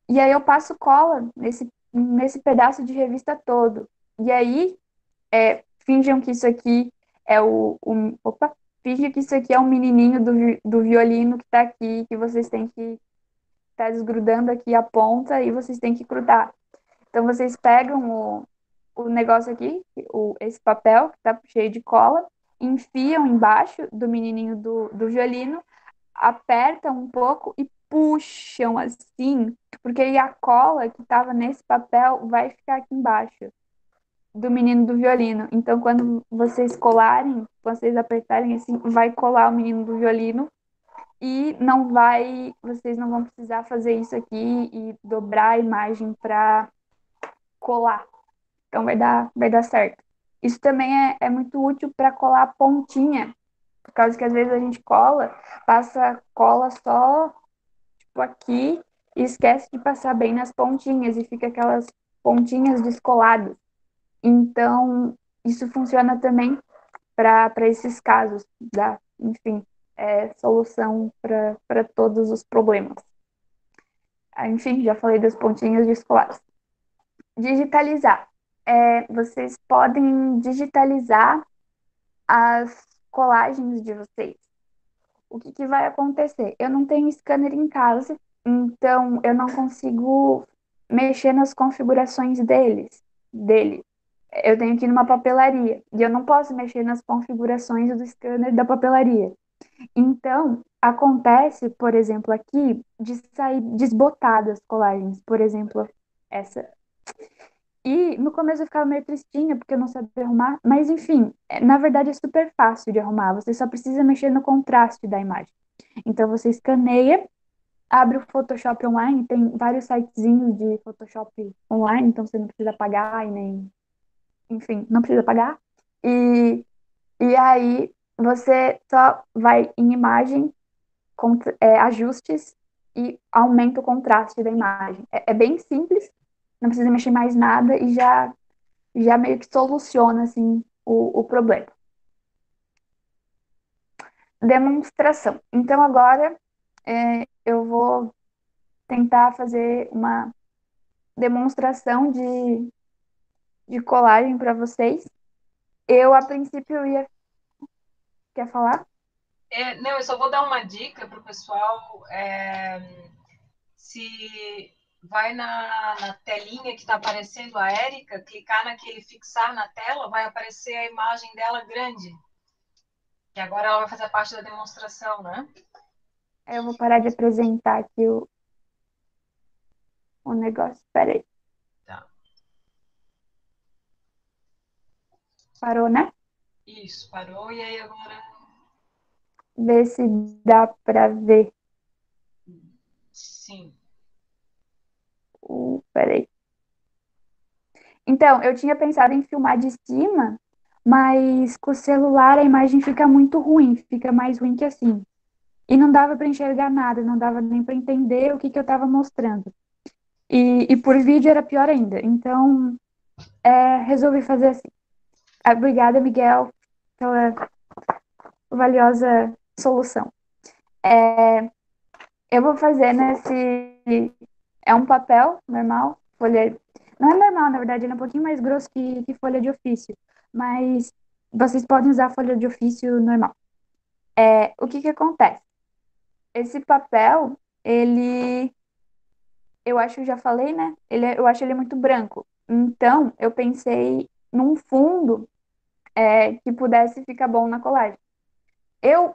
e aí eu passo cola nesse pedaço de revista todo. E aí, finjam que isso aqui opa, finjam que isso aqui é um menininho do violino que tá aqui, que vocês têm que estar desgrudando aqui a ponta e vocês têm que grudar. Então, vocês pegam o negócio aqui, esse papel que tá cheio de cola, enfiam embaixo do menininho do violino, apertam um pouco e puxam assim, porque aí a cola que estava nesse papel vai ficar aqui embaixo do menino do violino. Então, quando vocês colarem, vocês apertarem assim, vai colar o menino do violino e não vai, vocês não vão precisar fazer isso aqui e dobrar a imagem para colar. Então, vai dar certo. Isso também é muito útil para colar a pontinha, por causa que às vezes a gente cola, passa cola só tipo aqui e esquece de passar bem nas pontinhas e fica aquelas pontinhas descoladas. Então, isso funciona também para esses casos, dá, enfim, solução para todos os problemas. Enfim, já falei das pontinhas descoladas. Digitalizar. Vocês podem digitalizar as colagens de vocês. O que vai acontecer? Eu não tenho scanner em casa, então eu não consigo mexer nas configurações dele. Eu tenho que ir numa papelaria e eu não posso mexer nas configurações do scanner da papelaria. Então, acontece, por exemplo, aqui, de sair desbotadas colagens, por exemplo, essa. E no começo eu ficava meio tristinha porque eu não sabia arrumar, mas enfim, na verdade é super fácil de arrumar, você só precisa mexer no contraste da imagem. Então você escaneia, abre o Photoshop online, tem vários sitezinhos de Photoshop online, então você não precisa pagar e nem, enfim, não precisa pagar. E, e aí você só vai em imagem, ajustes e aumenta o contraste da imagem. É bem simples, não precisa mexer mais nada e já meio que soluciona assim o problema. Demonstração. Então agora eu vou tentar fazer uma demonstração de colagem para vocês. Eu a princípio ia quer falar? Não, eu só vou dar uma dica para o pessoal. Se vai na telinha que está aparecendo a Érica, clicar naquele fixar na tela, vai aparecer a imagem dela grande. Que agora ela vai fazer parte da demonstração, né? Eu vou parar de apresentar aqui o negócio. Espera aí. Tá. Parou, né? Isso, parou. E aí agora. Ver se dá para ver. Sim. Peraí. Então, eu tinha pensado em filmar de cima, mas com o celular a imagem fica muito ruim, fica mais ruim que assim. E não dava para enxergar nada, não dava nem para entender o que eu estava mostrando. E por vídeo era pior ainda. Então, resolvi fazer assim. Obrigada, Miguel, pela valiosa solução. Eu vou fazer nesse. É um papel normal, folha. Não é normal, na verdade, ele é um pouquinho mais grosso que folha de ofício. Mas vocês podem usar folha de ofício normal. O que acontece? Esse papel, ele. Eu acho que eu já falei, né? Eu acho ele muito branco. Então, eu pensei num fundo que pudesse ficar bom na colagem. Eu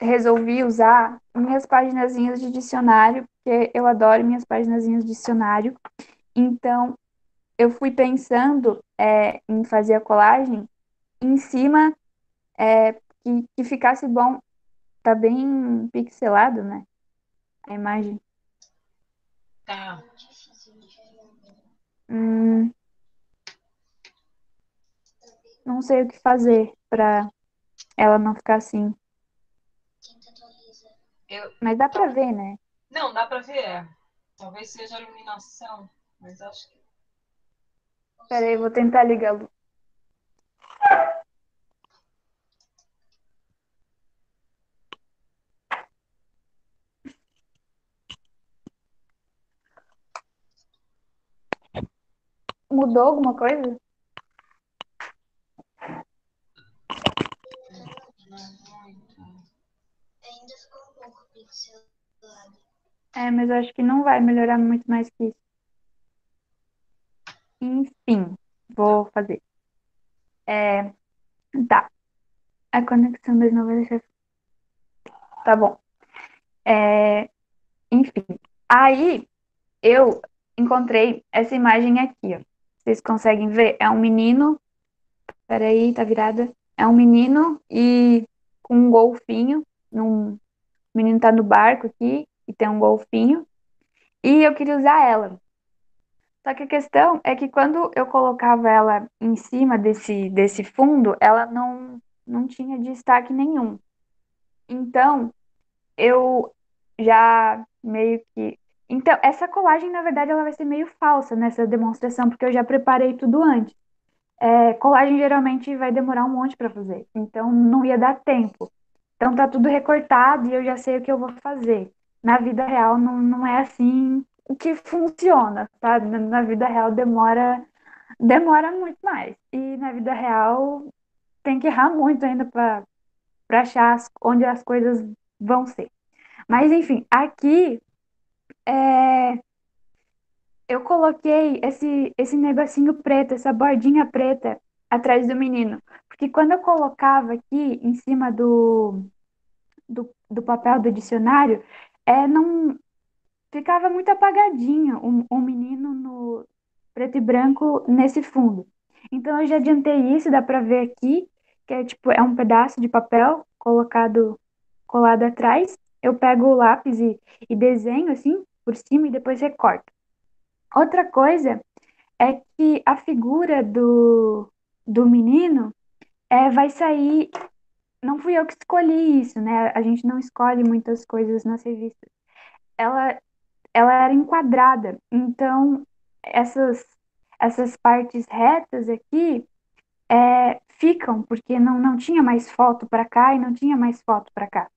resolvi usar minhas paginazinhas de dicionário, porque eu adoro minhas paginazinhas de dicionário. Então, eu fui pensando em fazer a colagem em cima que ficasse bom. Tá bem pixelado, né? A imagem. Tá. Hum, não sei o que fazer pra ela não ficar assim. Mas dá pra ver, né? Não, dá para ver. Talvez seja a iluminação, mas acho que. Peraí, vou tentar ligar a luz. Mudou alguma coisa? Não muito. Ainda ficou um pouco pixelado. Mas eu acho que não vai melhorar muito mais que isso. Enfim, Vou fazer. É, tá. A conexão das novelas. Tá bom. É, enfim. Aí eu encontrei essa imagem aqui, ó. Vocês conseguem ver? É um menino. Peraí, tá virada. É um menino e com um golfinho. O menino tá no barco aqui e tem um golfinho. E eu queria usar ela. Só que a questão é que quando eu colocava ela em cima desse fundo, ela não tinha destaque nenhum. Então, eu já meio que. Então, essa colagem, na verdade, ela vai ser meio falsa nessa demonstração, porque eu já preparei tudo antes. Colagem geralmente vai demorar um monte para fazer, então não ia dar tempo. Então tá tudo recortado e eu já sei o que eu vou fazer. Na vida real não é assim o que funciona, sabe? Na vida real demora muito mais. E na vida real tem que errar muito ainda para achar onde as coisas vão ser. Mas enfim, aqui é, eu coloquei esse negocinho preto, essa bordinha preta atrás do menino. Porque quando eu colocava aqui em cima do papel do dicionário, não ficava muito apagadinho o menino no preto e branco nesse fundo. Então eu já adiantei isso, dá pra ver aqui, que é tipo, é um pedaço de papel colado atrás. Eu pego o lápis e desenho assim por cima e depois recorto. Outra coisa é que a figura do menino vai sair. Não fui eu que escolhi isso, né? A gente não escolhe muitas coisas nas revistas. Ela, ela era enquadrada, então essas, essas partes retas aqui ficam, porque não tinha mais foto para cá e não tinha mais foto para cá.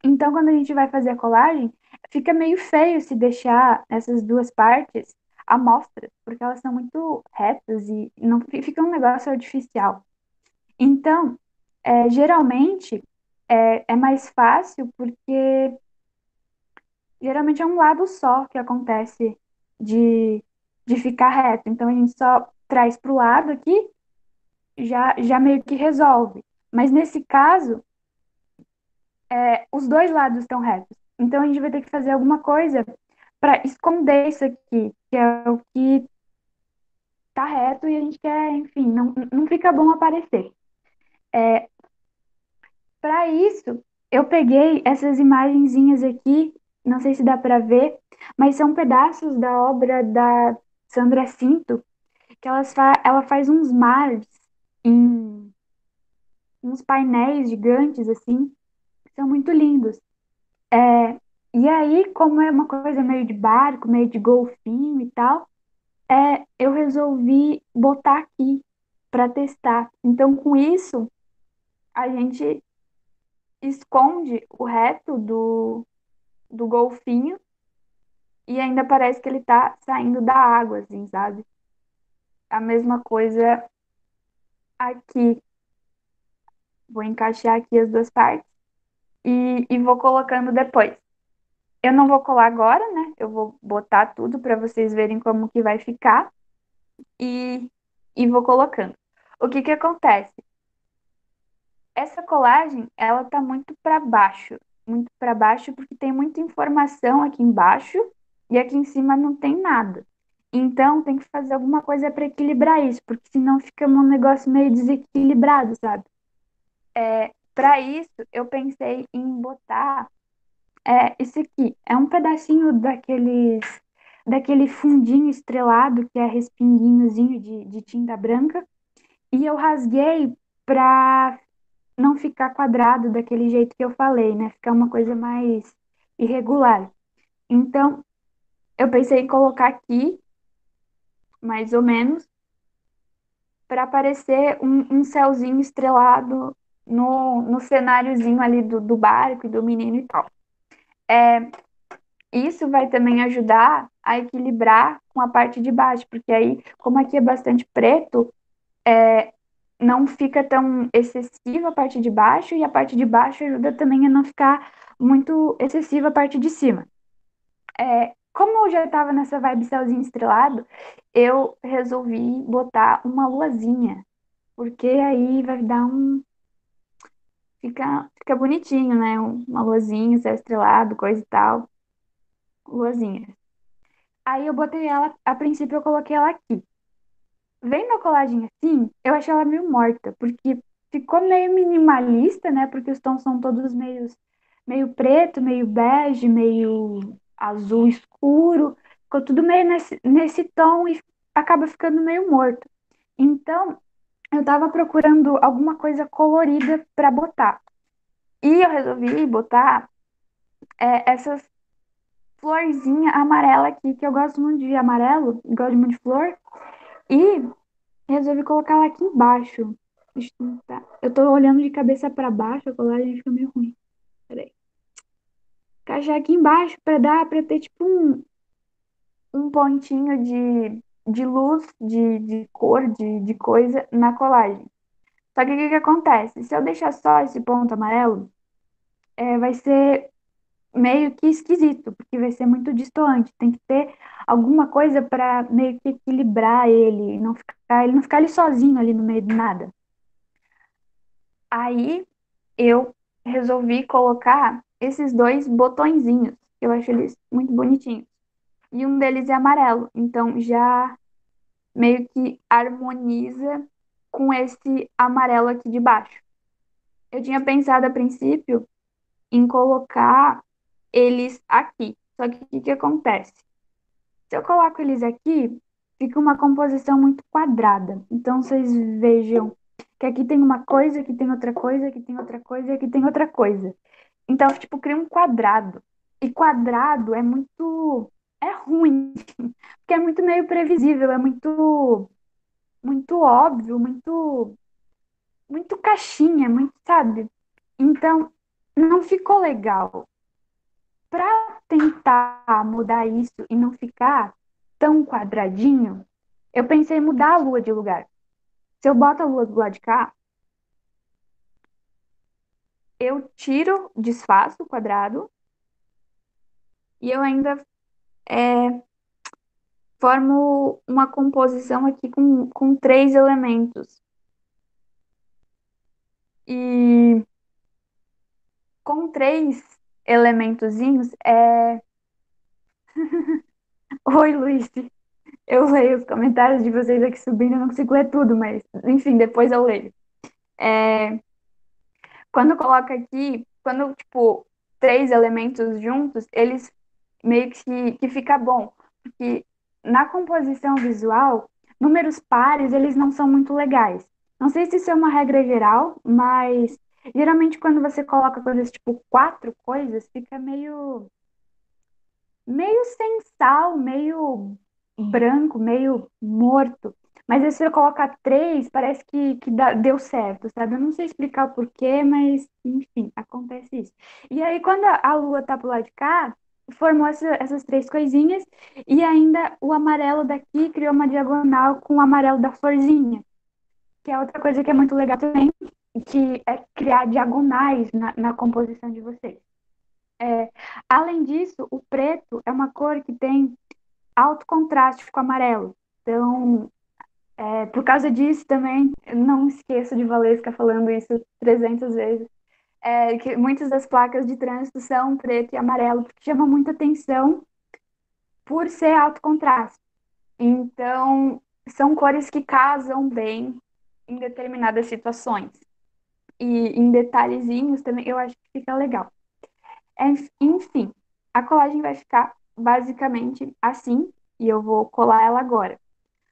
Então, quando a gente vai fazer a colagem, fica meio feio se deixar essas duas partes à mostra, porque elas são muito retas e não fica um negócio artificial. Então, geralmente é mais fácil porque geralmente é um lado só que acontece de, de ficar reto. Então, a gente só traz para o lado aqui, já meio que resolve. Mas nesse caso, os dois lados estão retos. Então a gente vai ter que fazer alguma coisa para esconder isso aqui, que é o que tá reto e a gente quer, enfim, não fica bom aparecer. Para isso, eu peguei essas imagenzinhas aqui, não sei se dá para ver, mas são pedaços da obra da Sandra Cinto, que ela faz uns mares em uns painéis gigantes assim, que são muito lindos. É, e aí, como é uma coisa meio de barco, meio de golfinho e tal, eu resolvi botar aqui para testar. Então, com isso, a gente esconde o reto do golfinho e ainda parece que ele tá saindo da água, assim, sabe? A mesma coisa aqui. Vou encaixar aqui as duas partes e vou colocando depois. Eu não vou colar agora, né? Eu vou botar tudo para vocês verem como que vai ficar. e, e vou colocando. O que que acontece? Essa colagem, ela tá muito para baixo porque tem muita informação aqui embaixo e aqui em cima não tem nada. Então tem que fazer alguma coisa para equilibrar isso, porque senão fica um negócio meio desequilibrado, sabe? Para isso, eu pensei em botar isso aqui. É um pedacinho daquele fundinho estrelado que é respinguinhozinho de tinta branca. E eu rasguei para não ficar quadrado daquele jeito que eu falei, né? Ficar uma coisa mais irregular. Então, eu pensei em colocar aqui, mais ou menos, para aparecer um céuzinho estrelado no cenáriozinho ali do barco e do menino e tal. Isso vai também ajudar a equilibrar com a parte de baixo, porque aí, como aqui é bastante preto, não fica tão excessiva a parte de baixo e a parte de baixo ajuda também a não ficar muito excessiva a parte de cima. como eu já tava nessa vibe céuzinho estrelado, eu resolvi botar uma luazinha, porque aí vai dar fica bonitinho, né? Uma luazinha, céu estrelado, coisa e tal, luazinha. Aí eu botei ela, a princípio eu coloquei ela aqui. Vendo a colagem assim, eu achei ela meio morta, porque ficou meio minimalista, né? Porque os tons são todos meio preto, meio bege, meio azul escuro. Ficou tudo meio nesse tom e acaba ficando meio morto. Então, eu tava procurando alguma coisa colorida para botar. E eu resolvi botar essas florzinhas amarela aqui, que eu gosto muito de amarelo, gosto muito de flor. E resolvi colocar ela aqui embaixo. Deixa eu tentar. Eu tô olhando de cabeça pra baixo, a colagem fica meio ruim. Peraí. Encaixar aqui embaixo pra ter tipo um pontinho de luz, de cor, de coisa na colagem. Só que o que que acontece? Se eu deixar só esse ponto amarelo, vai ser meio que esquisito, porque vai ser muito destoante. Tem que ter alguma coisa pra meio que equilibrar ele não ficar ali sozinho ali no meio de nada. Aí eu resolvi colocar esses dois botõezinhos, que eu acho eles muito bonitinhos. E um deles é amarelo, então já meio que harmoniza com esse amarelo aqui de baixo. Eu tinha pensado a princípio em colocar eles aqui. Só que o que que acontece? Se eu coloco eles aqui, fica uma composição muito quadrada. Então vocês vejam que aqui tem uma coisa, aqui tem outra coisa, aqui tem outra coisa, aqui tem outra coisa. Então, tipo, cria um quadrado. E quadrado é muito. É ruim, porque é muito meio previsível, é muito óbvio, muito caixinha, muito, sabe? Então, não ficou legal. Para tentar mudar isso e não ficar tão quadradinho, eu pensei em mudar a lua de lugar. Se eu boto a lua do lado de cá, eu tiro, desfaço o quadrado e eu ainda é, formo uma composição aqui com três elementos. E com três elementozinhos Oi, Luiz. Eu leio os comentários de vocês aqui subindo, eu não consigo ler tudo, mas enfim, depois eu leio. É, Quando coloca aqui, quando, tipo, três elementos juntos, eles meio que fica bom. Porque na composição visual, números pares, eles não são muito legais. Não sei se isso é uma regra geral, mas geralmente quando você coloca coisas tipo quatro coisas, fica meio sem sal, meio branco, meio morto. Mas aí se você colocar três, parece que deu certo, sabe? Eu não sei explicar o porquê, mas enfim, acontece isso. E aí, quando a lua tá pro lado de cá, formou essas três coisinhas, e ainda o amarelo daqui criou uma diagonal com o amarelo da florzinha, que é outra coisa que é muito legal também, que é criar diagonais na composição de vocês. É, Além disso, o preto é uma cor que tem alto contraste com o amarelo. Então, por causa disso também, eu não esqueço de Valesca falando isso 300 vezes, que muitas das placas de trânsito são preto e amarelo, porque chama muita atenção por ser alto contraste. Então, são cores que casam bem em determinadas situações. E em detalhezinhos também, eu acho que fica legal. Enfim, a colagem vai ficar basicamente assim, e eu vou colar ela agora.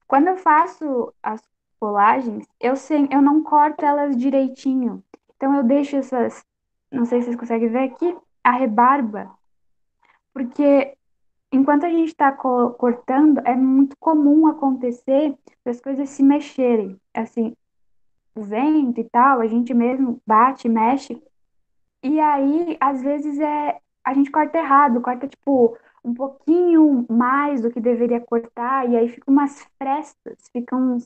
Quando eu faço as colagens, eu não corto elas direitinho. Então eu deixo não sei se vocês conseguem ver aqui, a rebarba, porque enquanto a gente está cortando, é muito comum acontecer as coisas se mexerem. Assim, o vento e tal, a gente mesmo bate, mexe, e aí, às vezes, a gente corta errado, corta, tipo, um pouquinho mais do que deveria cortar, e aí ficam umas frestas, ficam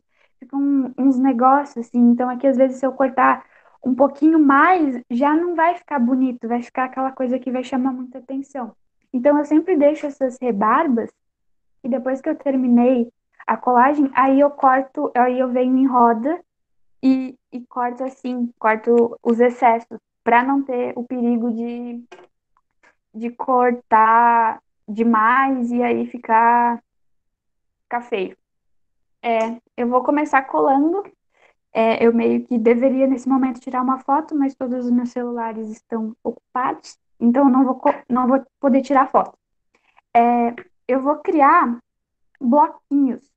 uns negócios, assim. Então, aqui, às vezes, se eu cortar um pouquinho mais, já não vai ficar bonito, vai ficar aquela coisa que vai chamar muita atenção. Então, eu sempre deixo essas rebarbas e depois que eu terminei a colagem, aí eu corto, aí eu venho em roda e corto assim, corto os excessos, para não ter o perigo de cortar demais e aí ficar feio. Eu vou começar colando. Eu meio que deveria, nesse momento, tirar uma foto, mas todos os meus celulares estão ocupados, então eu não vou poder tirar foto. Eu vou criar bloquinhos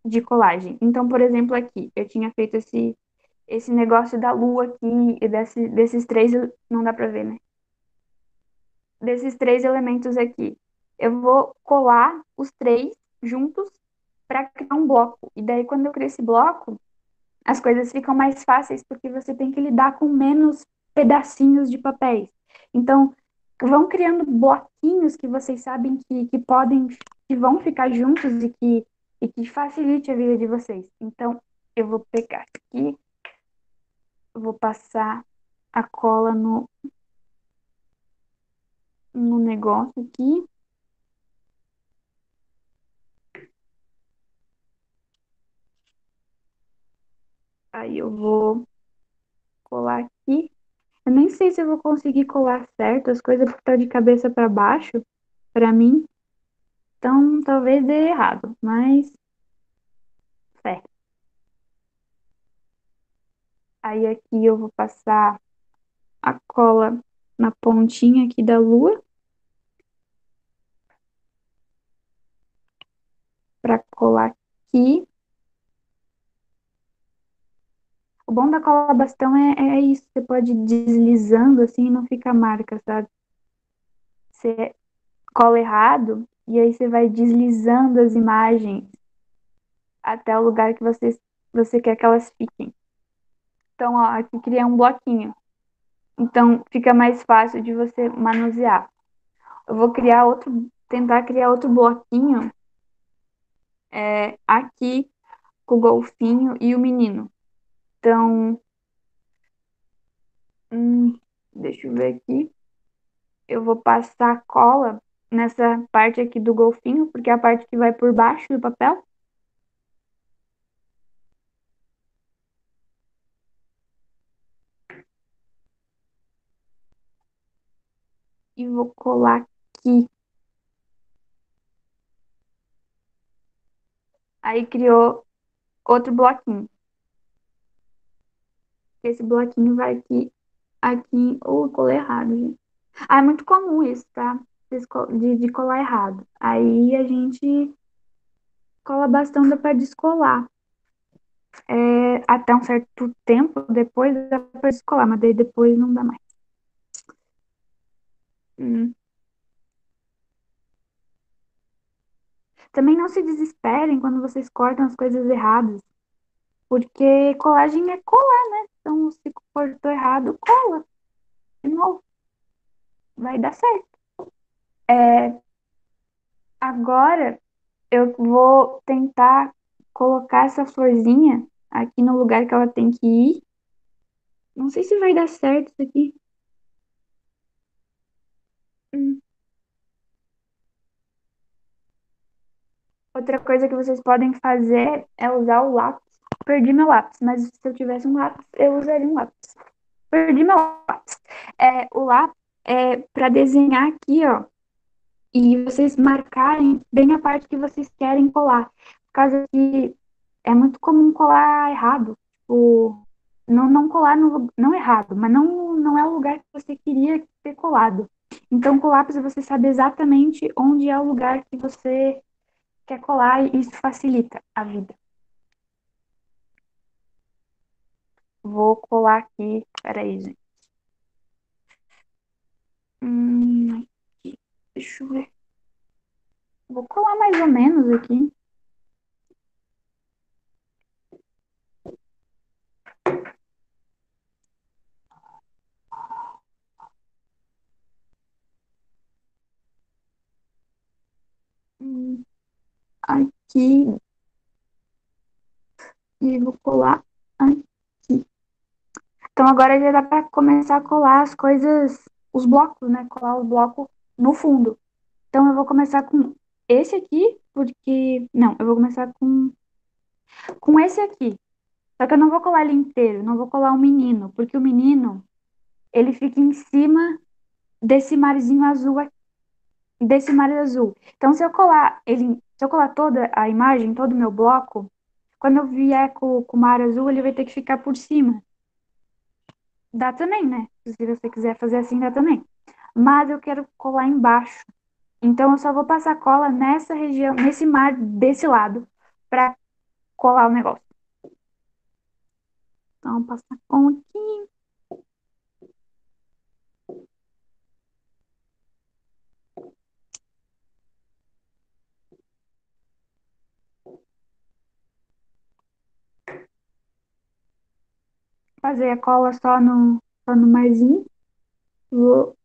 de colagem. Então, por exemplo, aqui, eu tinha feito esse negócio da lua aqui, e desses três, não dá pra ver, né? Desses três elementos aqui. Eu vou colar os três juntos para criar um bloco. E daí, quando eu crio esse bloco, as coisas ficam mais fáceis porque você tem que lidar com menos pedacinhos de papéis. Então, vão criando bloquinhos que vocês sabem que podem, que vão ficar juntos e que facilite a vida de vocês. Então, eu vou pegar aqui, eu vou passar a cola no negócio aqui. Aí eu vou colar aqui. Eu nem sei se eu vou conseguir colar certo as coisas porque tá de cabeça para baixo para mim. Então, talvez dê errado, mas certo. Aí aqui eu vou passar a cola na pontinha aqui da lua para colar aqui. O bom da cola bastão é isso, você pode ir deslizando assim e não fica marca, sabe? Você cola errado e aí você vai deslizando as imagens até o lugar que você quer que elas fiquem. Então, ó, aqui cria um bloquinho. Então, fica mais fácil de você manusear. Eu vou tentar criar outro bloquinho aqui com o golfinho e o menino. Então, deixa eu ver aqui. Eu vou passar cola nessa parte aqui do golfinho, porque é a parte que vai por baixo do papel. E vou colar aqui. Aí criou outro bloquinho. Esse bloquinho vai aqui. Eu colei errado, gente. Ah, é muito comum isso, tá? De colar errado. Aí a gente cola bastante dá pra descolar. Até um certo tempo depois dá pra descolar, mas daí depois não dá mais. Hum. Também não se desesperem quando vocês cortam as coisas erradas, porque colagem é colar, né? Então, se cortou errado, cola de novo, vai dar certo. Agora eu vou tentar colocar essa florzinha aqui no lugar que ela tem que ir. Não sei se vai dar certo isso aqui. Hum. Outra coisa que vocês podem fazer é usar o lápis. Perdi meu lápis, mas se eu tivesse um lápis, eu usaria um lápis. Perdi meu lápis. O lápis é para desenhar aqui, ó. E vocês marcarem bem a parte que vocês querem colar. Por causa que é muito comum colar errado. Tipo, não colar não errado, mas não é o lugar que você queria ter colado. Então, com o lápis você sabe exatamente onde é o lugar que você quer colar e isso facilita a vida. Vou colar aqui. Peraí, gente. Aqui. Deixa eu ver. Vou colar mais ou menos aqui. Aqui. E vou colar aqui. Então agora já dá para começar a colar as coisas, os blocos, né? Colar os blocos no fundo. Então eu vou começar com esse aqui, porque. Não, eu vou começar com esse aqui. Só que eu não vou colar ele inteiro, não vou colar o menino, porque o menino, ele fica em cima desse marzinho azul aqui, desse mar azul. Então, se eu colar toda a imagem, todo o meu bloco, quando eu vier com o mar azul, ele vai ter que ficar por cima. Dá também, né? Se você quiser fazer assim, dá também. Mas eu quero colar embaixo. Então, eu só vou passar cola nessa região, nesse mar desse lado, pra colar o negócio. Então, passar cola aqui. Fazer a cola só no marzinho. Vou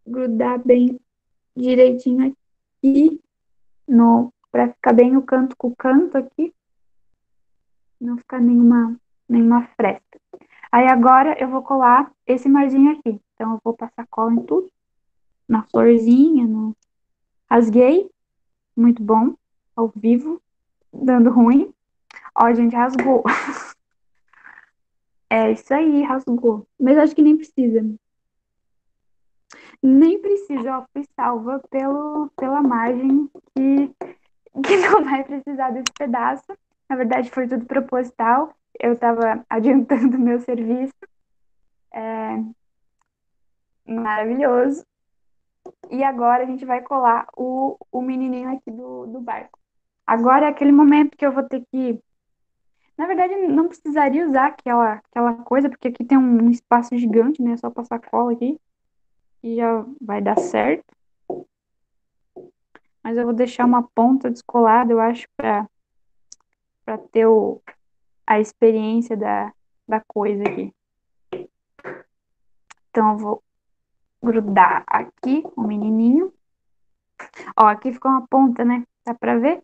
grudar bem direitinho aqui, pra ficar bem o canto com o canto aqui. Não ficar nenhuma fresta. Aí agora eu vou colar esse marzinho aqui. Então eu vou passar cola em tudo. Na florzinha, no... Rasguei. Muito bom. Ao vivo. Dando ruim. Ó, gente, rasgou. É isso aí, rasgou. Mas acho que nem precisa. Nem precisa, ó. Fui salva pela margem que não vai precisar desse pedaço. Na verdade, foi tudo proposital. Eu tava adiantando meu serviço. É maravilhoso. E agora a gente vai colar o menininho aqui do barco. Agora é aquele momento que eu vou ter que. Na verdade, não precisaria usar aquela coisa, porque aqui tem um espaço gigante, né? É só passar cola aqui e já vai dar certo. Mas eu vou deixar uma ponta descolada, eu acho, pra ter a experiência da coisa aqui. Então eu vou grudar aqui o menininho. Ó, aqui ficou uma ponta, né? Dá pra ver?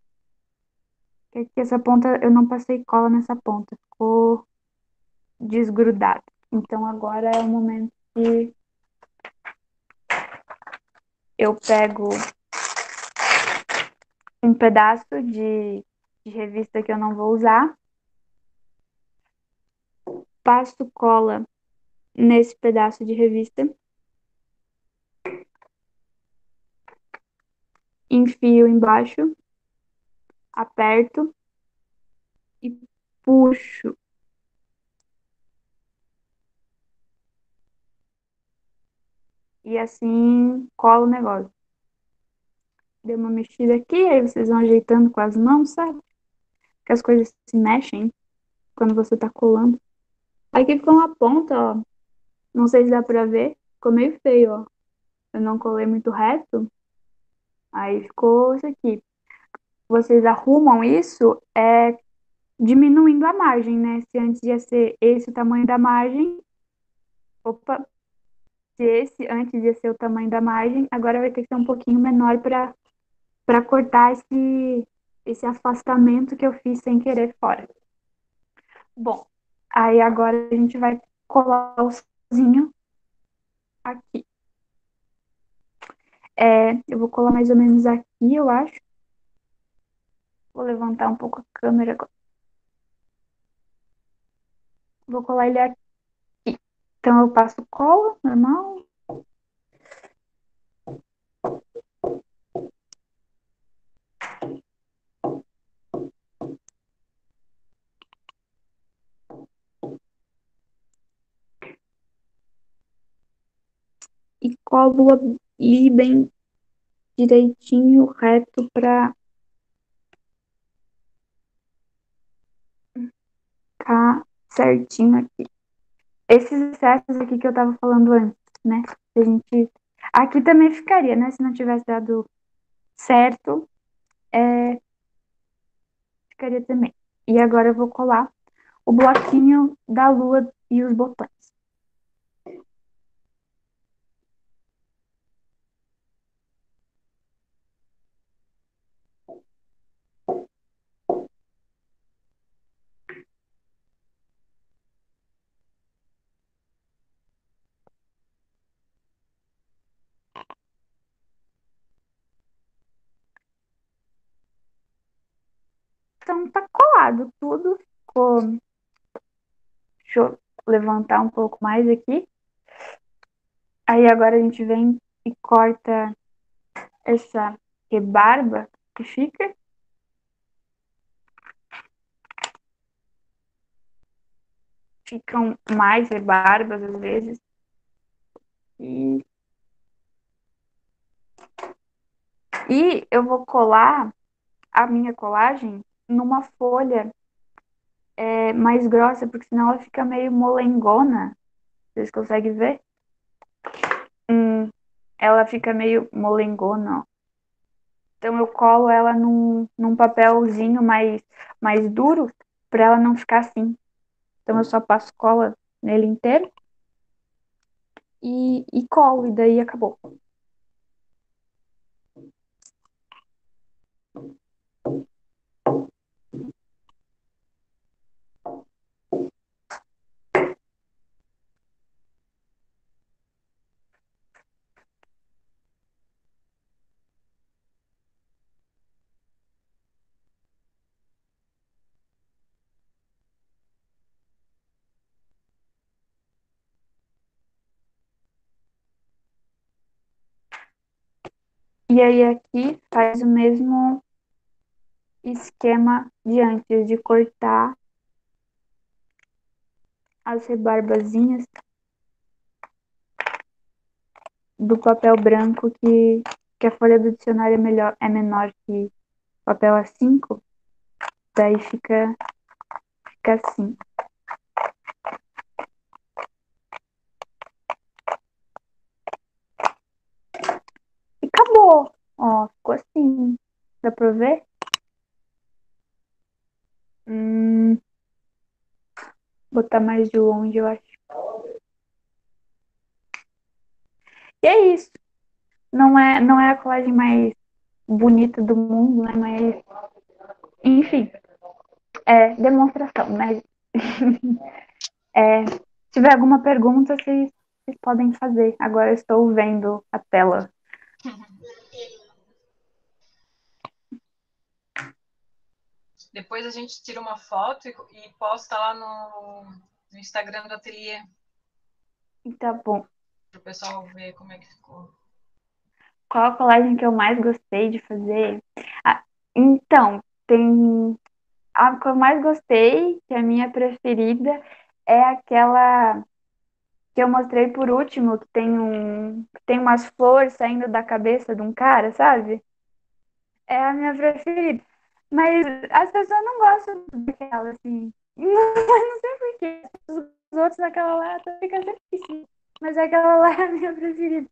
Que aqui essa ponta, eu não passei cola nessa ponta. Ficou desgrudado. Então agora é o momento que eu pego um pedaço de revista que eu não vou usar, passo cola nesse pedaço de revista, enfio embaixo, aperto e puxo. E assim colo o negócio. Dei uma mexida aqui, aí vocês vão ajeitando com as mãos, sabe? Que as coisas se mexem quando você tá colando. Aqui ficou uma ponta, ó. Não sei se dá pra ver. Ficou meio feio, ó. Eu não colei muito reto. Aí ficou isso aqui. Vocês arrumam isso diminuindo a margem, né? Se antes ia ser esse o tamanho da margem. Opa! Se esse antes ia ser o tamanho da margem, agora vai ter que ser um pouquinho menor para cortar esse afastamento que eu fiz sem querer fora. Bom, aí agora a gente vai colar o sozinho aqui. Eu vou colar mais ou menos aqui, eu acho. Vou levantar um pouco a câmera agora. Vou colar ele aqui. Então eu passo cola normal. E colo ali bem direitinho, reto pra ficar certinho aqui. Esses excessos aqui que eu tava falando antes, né? A gente. Aqui também ficaria, né? Se não tivesse dado certo, ficaria também. E agora eu vou colar o bloquinho da lua e os botões. Então tá colado tudo. Ficou... Deixa eu levantar um pouco mais aqui. Aí agora a gente vem e corta essa rebarba que fica. Ficam mais rebarbas às vezes. E eu vou colar a minha colagem numa folha mais grossa, porque senão ela fica meio molengona. Vocês conseguem ver? Ela fica meio molengona, ó. Então eu colo ela num papelzinho mais duro para ela não ficar assim. Então eu só passo cola nele inteiro e colo, e daí acabou. E aí aqui faz o mesmo esquema de antes, de cortar as rebarbazinhas do papel branco que a folha do dicionário é menor que papel A5, daí fica assim. E acabou. Ó, ficou assim. Dá pra ver? Botar mais de longe, eu acho. E é isso. Não é a colagem mais bonita do mundo, né? Mas, enfim, é demonstração, né? Se tiver alguma pergunta, vocês podem fazer. Agora eu estou vendo a tela. Depois a gente tira uma foto e posta lá no Instagram do ateliê. Tá bom. Para o pessoal ver como é que ficou. Qual a colagem que eu mais gostei de fazer? Então, tem a que eu mais gostei, que é a minha preferida, é aquela que eu mostrei por último, que tem umas flores saindo da cabeça de um cara, sabe? É a minha preferida. Mas as pessoas não gostam daquela, assim. Não sei por quê. Os outros daquela lá ficam sempre assim. Mas aquela lá é a minha preferida.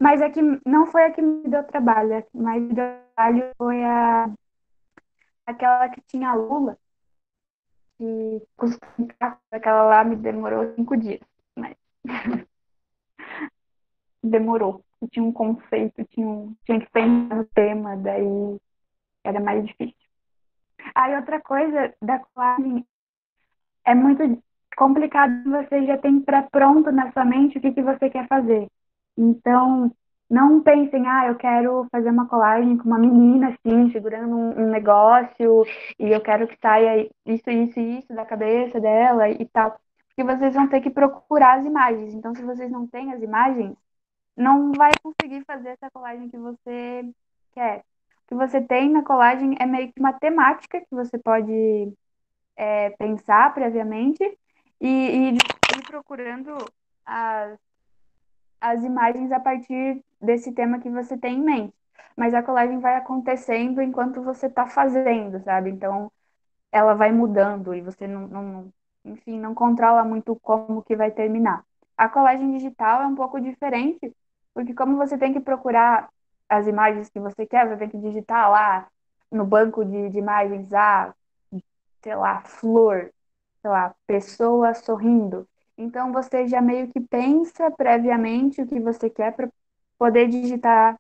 Mas é que não foi a que me deu trabalho. A que mais me deu trabalho foi aquela que tinha a lula. E custom, aquela lá me demorou 5 dias. Mas demorou. E tinha um conceito, tinha que pensar no tema, daí era mais difícil. Aí outra coisa da colagem é muito complicado, você já tem pré-pronto na sua mente o que você quer fazer. Então, não pensem, eu quero fazer uma colagem com uma menina assim, segurando um negócio, e eu quero que saia isso, isso e isso da cabeça dela e tal. Porque vocês vão ter que procurar as imagens. Então, se vocês não têm as imagens, não vai conseguir fazer essa colagem que você quer. O que você tem na colagem é meio que uma temática que você pode pensar previamente e ir procurando as, as imagens a partir desse tema que você tem em mente. Mas a colagem vai acontecendo enquanto você está fazendo, sabe? Então, ela vai mudando e você enfim, não controla muito como que vai terminar. A colagem digital é um pouco diferente, porque como você tem que procurar as imagens que você quer, você tem que digitar lá no banco de imagens, sei lá, flor, sei lá, pessoa sorrindo. Então você já meio que pensa previamente o que você quer para poder digitar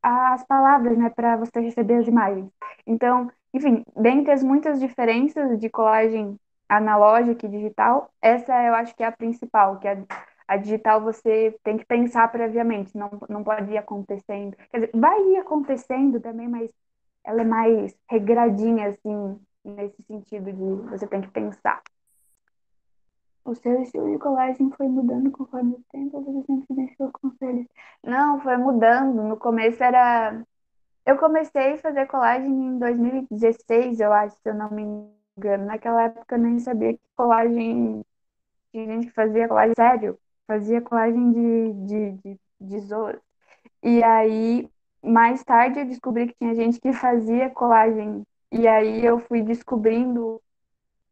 as palavras, né, para você receber as imagens. Então, enfim, dentre as muitas diferenças de colagem analógica e digital, essa eu acho que é a principal, que A digital você tem que pensar previamente, não pode ir acontecendo. Quer dizer, vai ir acontecendo também, mas ela é mais regradinha, assim, nesse sentido de você tem que pensar. O seu estilo de colagem foi mudando conforme o tempo, ou você sempre deixou com eles? Não, foi mudando. No começo era. Eu comecei a fazer colagem em 2016, eu acho, se eu não me engano. Naquela época eu nem sabia que colagem. Tinha gente que fazia colagem sério, fazia colagem de zoas. E aí, mais tarde, eu descobri que tinha gente que fazia colagem. E aí eu fui descobrindo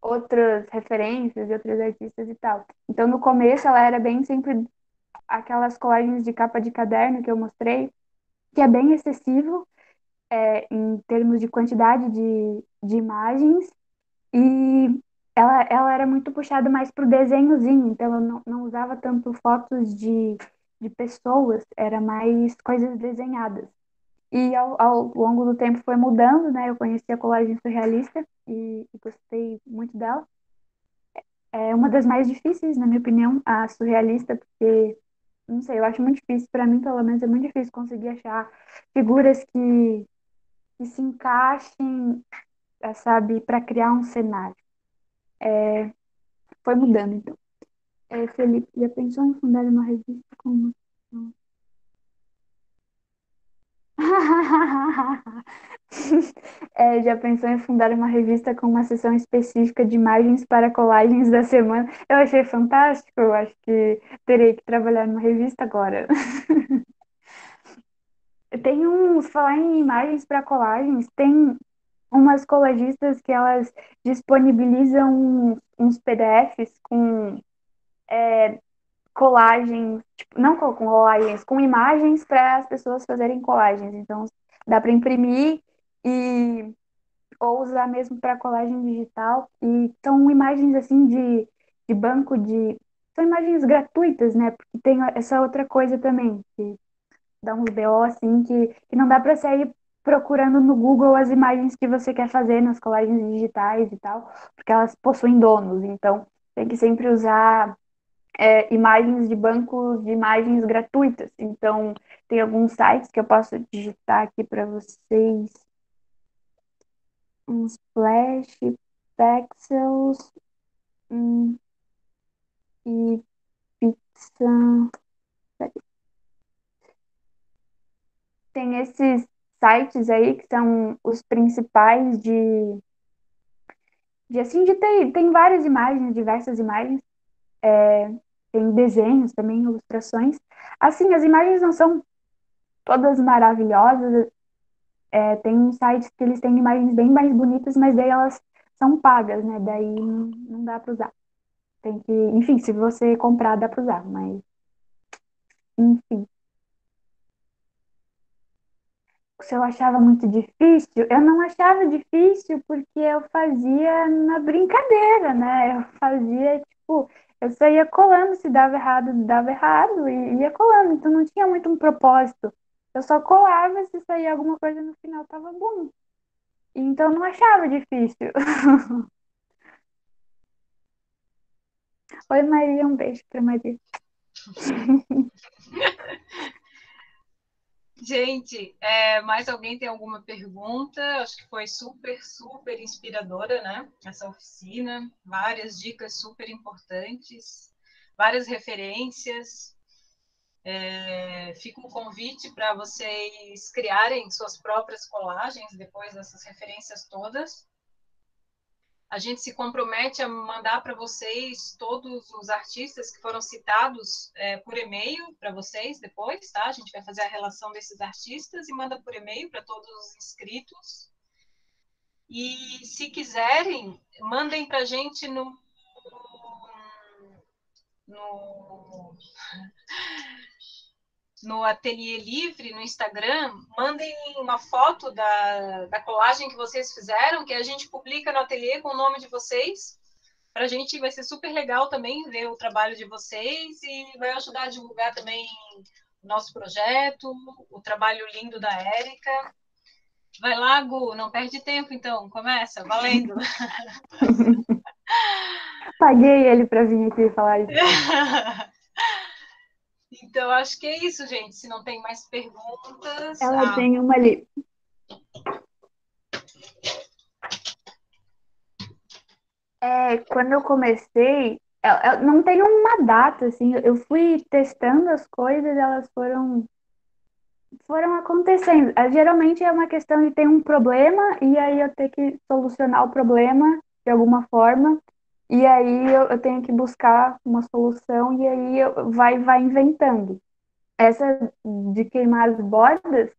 outras referências de outros artistas e tal. Então, no começo, ela era bem sempre aquelas colagens de capa de caderno que eu mostrei, que é bem excessivo, em termos de quantidade de imagens, e ela era muito puxada mais pro desenhozinho, então eu não usava tanto fotos de pessoas, era mais coisas desenhadas. E ao longo do tempo foi mudando, né? Eu conheci a colagem surrealista e gostei muito dela. É uma das mais difíceis, na minha opinião, a surrealista, porque, não sei, eu acho muito difícil, para mim, pelo menos, é muito difícil conseguir achar figuras que se encaixem, sabe, para criar um cenário. Foi mudando, então. Felipe, já pensou em fundar uma revista com uma... Já pensou em fundar uma revista com uma seção específica de imagens para colagens da semana? Eu achei fantástico, eu acho que terei que trabalhar numa revista agora. Tem uns, falar em imagens para colagens, tem umas colagistas que elas disponibilizam uns PDFs com colagens, tipo, não com colagens, com imagens para as pessoas fazerem colagens. Então, dá para imprimir e ou usar mesmo para colagem digital. E são imagens assim de banco de. São imagens gratuitas, né? Porque tem essa outra coisa também, que dá uns BO assim, que não dá para sair procurando no Google as imagens que você quer fazer nas colagens digitais e tal, porque elas possuem donos. Então, tem que sempre usar imagens de bancos de imagens gratuitas. Então, tem alguns sites que eu posso digitar aqui para vocês. Uns Flash, Pexels e Pixar. Tem esses sites aí que são os principais de assim, tem várias imagens, diversas imagens. Tem desenhos também, ilustrações. Assim, as imagens não são todas maravilhosas. Tem uns sites que eles têm imagens bem mais bonitas, mas daí elas são pagas, né? Daí não dá para usar. Tem que, enfim, se você comprar, dá para usar, mas enfim. Se eu achava muito difícil, eu não achava difícil porque eu fazia na brincadeira, né? Eu fazia, tipo, eu só ia colando, se dava errado, e ia colando, então não tinha muito um propósito. Eu só colava, se saía alguma coisa no final, tava bom. Então eu não achava difícil. Oi, Maria, um beijo pra Maria. Gente, mais alguém tem alguma pergunta? Acho que foi super, super inspiradora, né? Essa oficina, várias dicas super importantes, várias referências. Fica um convite para vocês criarem suas próprias colagens depois dessas referências todas. A gente se compromete a mandar para vocês todos os artistas que foram citados por e-mail para vocês depois, tá? A gente vai fazer a relação desses artistas e manda por e-mail para todos os inscritos. E se quiserem, mandem para a gente no Ateliê Livre, no Instagram, mandem uma foto da colagem que vocês fizeram, que a gente publica no ateliê com o nome de vocês. Para a gente vai ser super legal também ver o trabalho de vocês e vai ajudar a divulgar também o nosso projeto, o trabalho lindo da Érica. Vai lá, Gu, não perde tempo então, começa, valendo. Paguei ele para vir aqui falar isso. Então, acho que é isso, gente. Se não tem mais perguntas. Ela tem uma ali. Quando eu comecei, não tem uma data, assim, eu fui testando as coisas, elas foram acontecendo. Geralmente é uma questão de ter um problema e aí eu ter que solucionar o problema de alguma forma, e aí eu tenho que buscar uma solução e aí vai inventando. Essa de queimar as bordas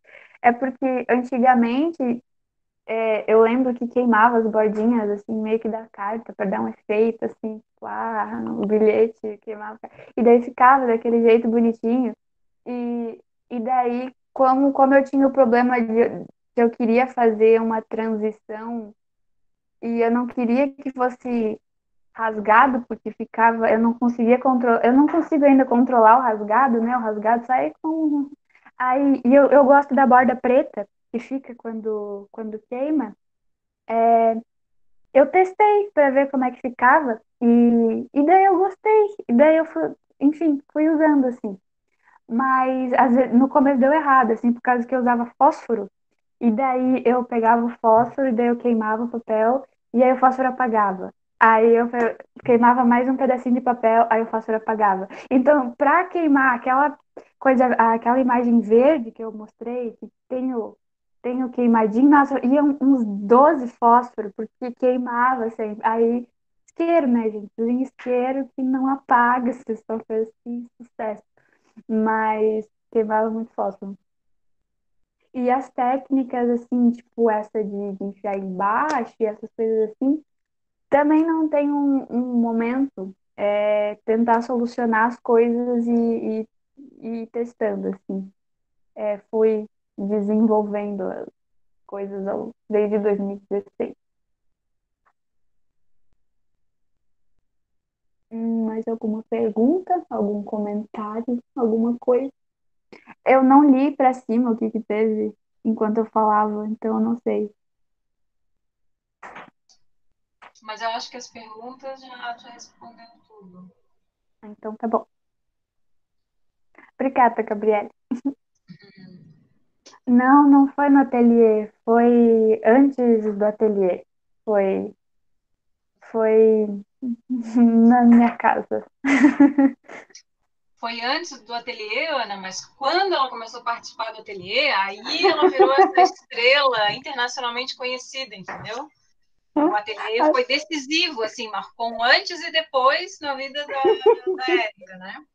é porque antigamente eu lembro que queimava as bordinhas, assim, meio que da carta, para dar um efeito, assim, tipo, o bilhete queimava. E daí ficava daquele jeito bonitinho. E daí, como eu tinha o problema de eu queria fazer uma transição e eu não queria que fosse rasgado, porque ficava, eu não conseguia controlar, eu não consigo ainda controlar o rasgado, né? O rasgado sai com. Aí, e eu gosto da borda preta, que fica quando queima. Eu testei para ver como é que ficava e daí eu gostei. E daí eu fui, enfim, fui usando assim. Mas às vezes, no começo deu errado, assim, por causa que eu usava fósforo. E daí eu pegava o fósforo e daí eu queimava o papel e aí o fósforo apagava. Aí eu queimava mais um pedacinho de papel, aí o fósforo apagava. Então, para queimar aquela coisa, aquela imagem verde que eu mostrei, que tenho queimadinho, nossa, iam uns 12 fósforos, porque queimava sempre. Aí, isqueiro, né, gente? Tem isqueiro que não apaga, se só fez assim, sucesso. Mas queimava muito fósforo. E as técnicas, assim, tipo essa de enfiar embaixo e essas coisas assim, também não tem um momento tentar solucionar as coisas e testando, assim. Fui desenvolvendo as coisas desde 2016. Mais alguma pergunta? Algum comentário? Alguma coisa? Eu não li para cima o que teve enquanto eu falava, então eu não sei. Mas eu acho que as perguntas já responderam tudo. Então tá bom. Obrigada, Gabriela. Não, não foi no ateliê, foi antes do ateliê. Foi, foi na minha casa. Foi antes do ateliê, Ana, mas quando ela começou a participar do ateliê, aí ela virou essa estrela internacionalmente conhecida, entendeu? O ateliê foi decisivo, assim, marcou um antes e depois na vida da Érica, né?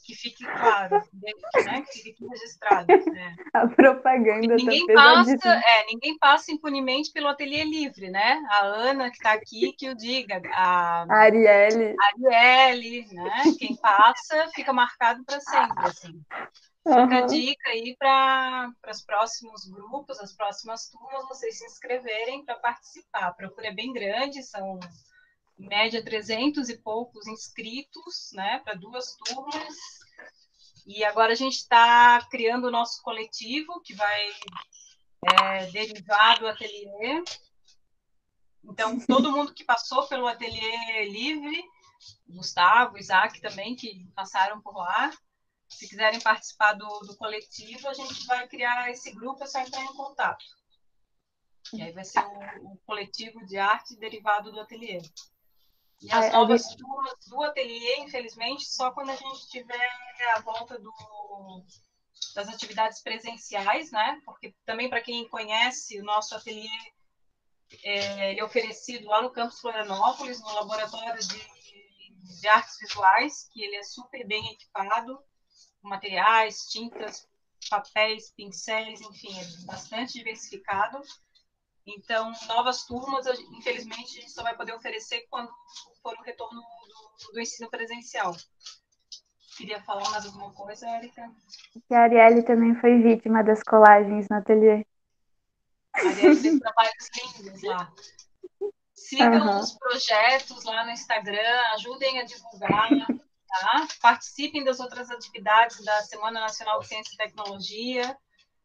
Que fique claro, né? Que fique aqui registrado. Né? A Porque propaganda tá pesadíssima. ninguém passa impunemente pelo ateliê livre, né? A Ana, que está aqui, que o diga, a Arielle. Arielle, né? Quem passa fica marcado para sempre, assim. Fica a dica aí para os próximos grupos, as próximas turmas, vocês se inscreverem para participar. A procura é bem grande, são em média 300 e poucos inscritos, né, para 2 turmas. E agora a gente está criando o nosso coletivo, que vai derivar do ateliê. Então, todo mundo que passou pelo ateliê livre, Gustavo, Isaac também, que passaram por lá, se quiserem participar do coletivo, a gente vai criar esse grupo, é só entrar em contato. E aí vai ser o coletivo de arte derivado do ateliê. E as novas turmas do ateliê, infelizmente, só quando a gente tiver a volta das atividades presenciais, né? Porque também, para quem conhece, o nosso ateliê ele é oferecido lá no campus Florianópolis, no laboratório de artes visuais, que ele é super bem equipado, com materiais, tintas, papéis, pincéis, enfim, é bastante diversificado. Então, novas turmas, infelizmente, a gente só vai poder oferecer quando for o retorno do ensino presencial. Queria falar mais alguma coisa, Érica? Que a Arielle também foi vítima das colagens no ateliê. A Arielle fez trabalhos lindos lá. Sigam os projetos lá no Instagram, ajudem a divulgar, tá? Participem das outras atividades da Semana Nacional de Ciência e Tecnologia.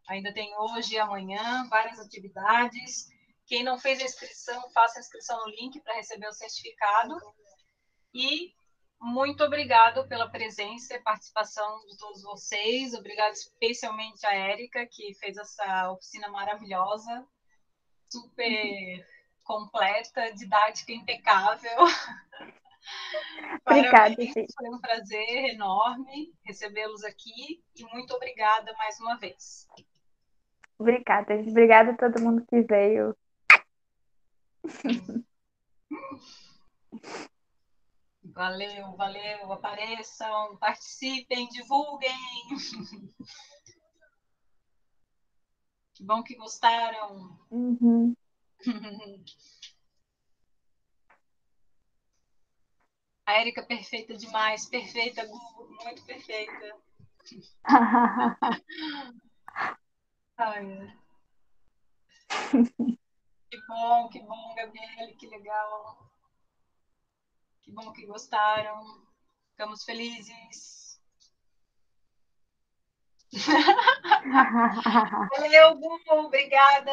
Ainda tem hoje e amanhã várias atividades. Quem não fez a inscrição, faça a inscrição no link para receber o certificado. E muito obrigado pela presença e participação de todos vocês. Obrigado especialmente à Érica, que fez essa oficina maravilhosa, super completa, didática impecável. Obrigada, Parabéns, Fê. foi um prazer enorme recebê-los aqui e muito obrigada mais uma vez. Obrigada. Obrigada a todo mundo que veio. Valeu, valeu, apareçam, participem, divulguem. Que bom que gostaram. Uhum. A Érica perfeita demais, perfeita, Gu, muito perfeita. Ai, que bom, Gabriele, que legal. Que bom que gostaram. Ficamos felizes. Valeu, Gu, obrigada.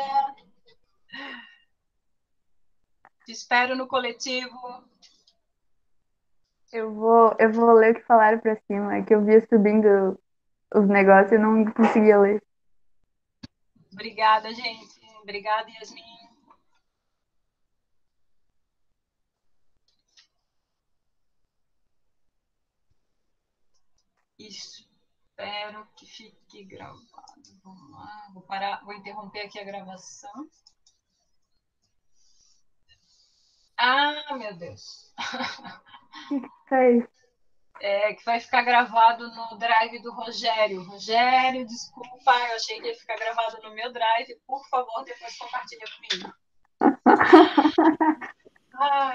Te espero no coletivo. Eu vou ler o que falaram pra cima, é que eu via subindo os negócios e não conseguia ler. Obrigada, gente. Obrigada, Yasmin. Espero que fique gravado. Vamos lá, vou parar, vou interromper aqui a gravação. Ah, meu Deus. Foi. É, que vai ficar gravado no drive do Rogério. Rogério, desculpa, eu achei que ia ficar gravado no meu drive. Por favor, depois compartilha comigo. Ah,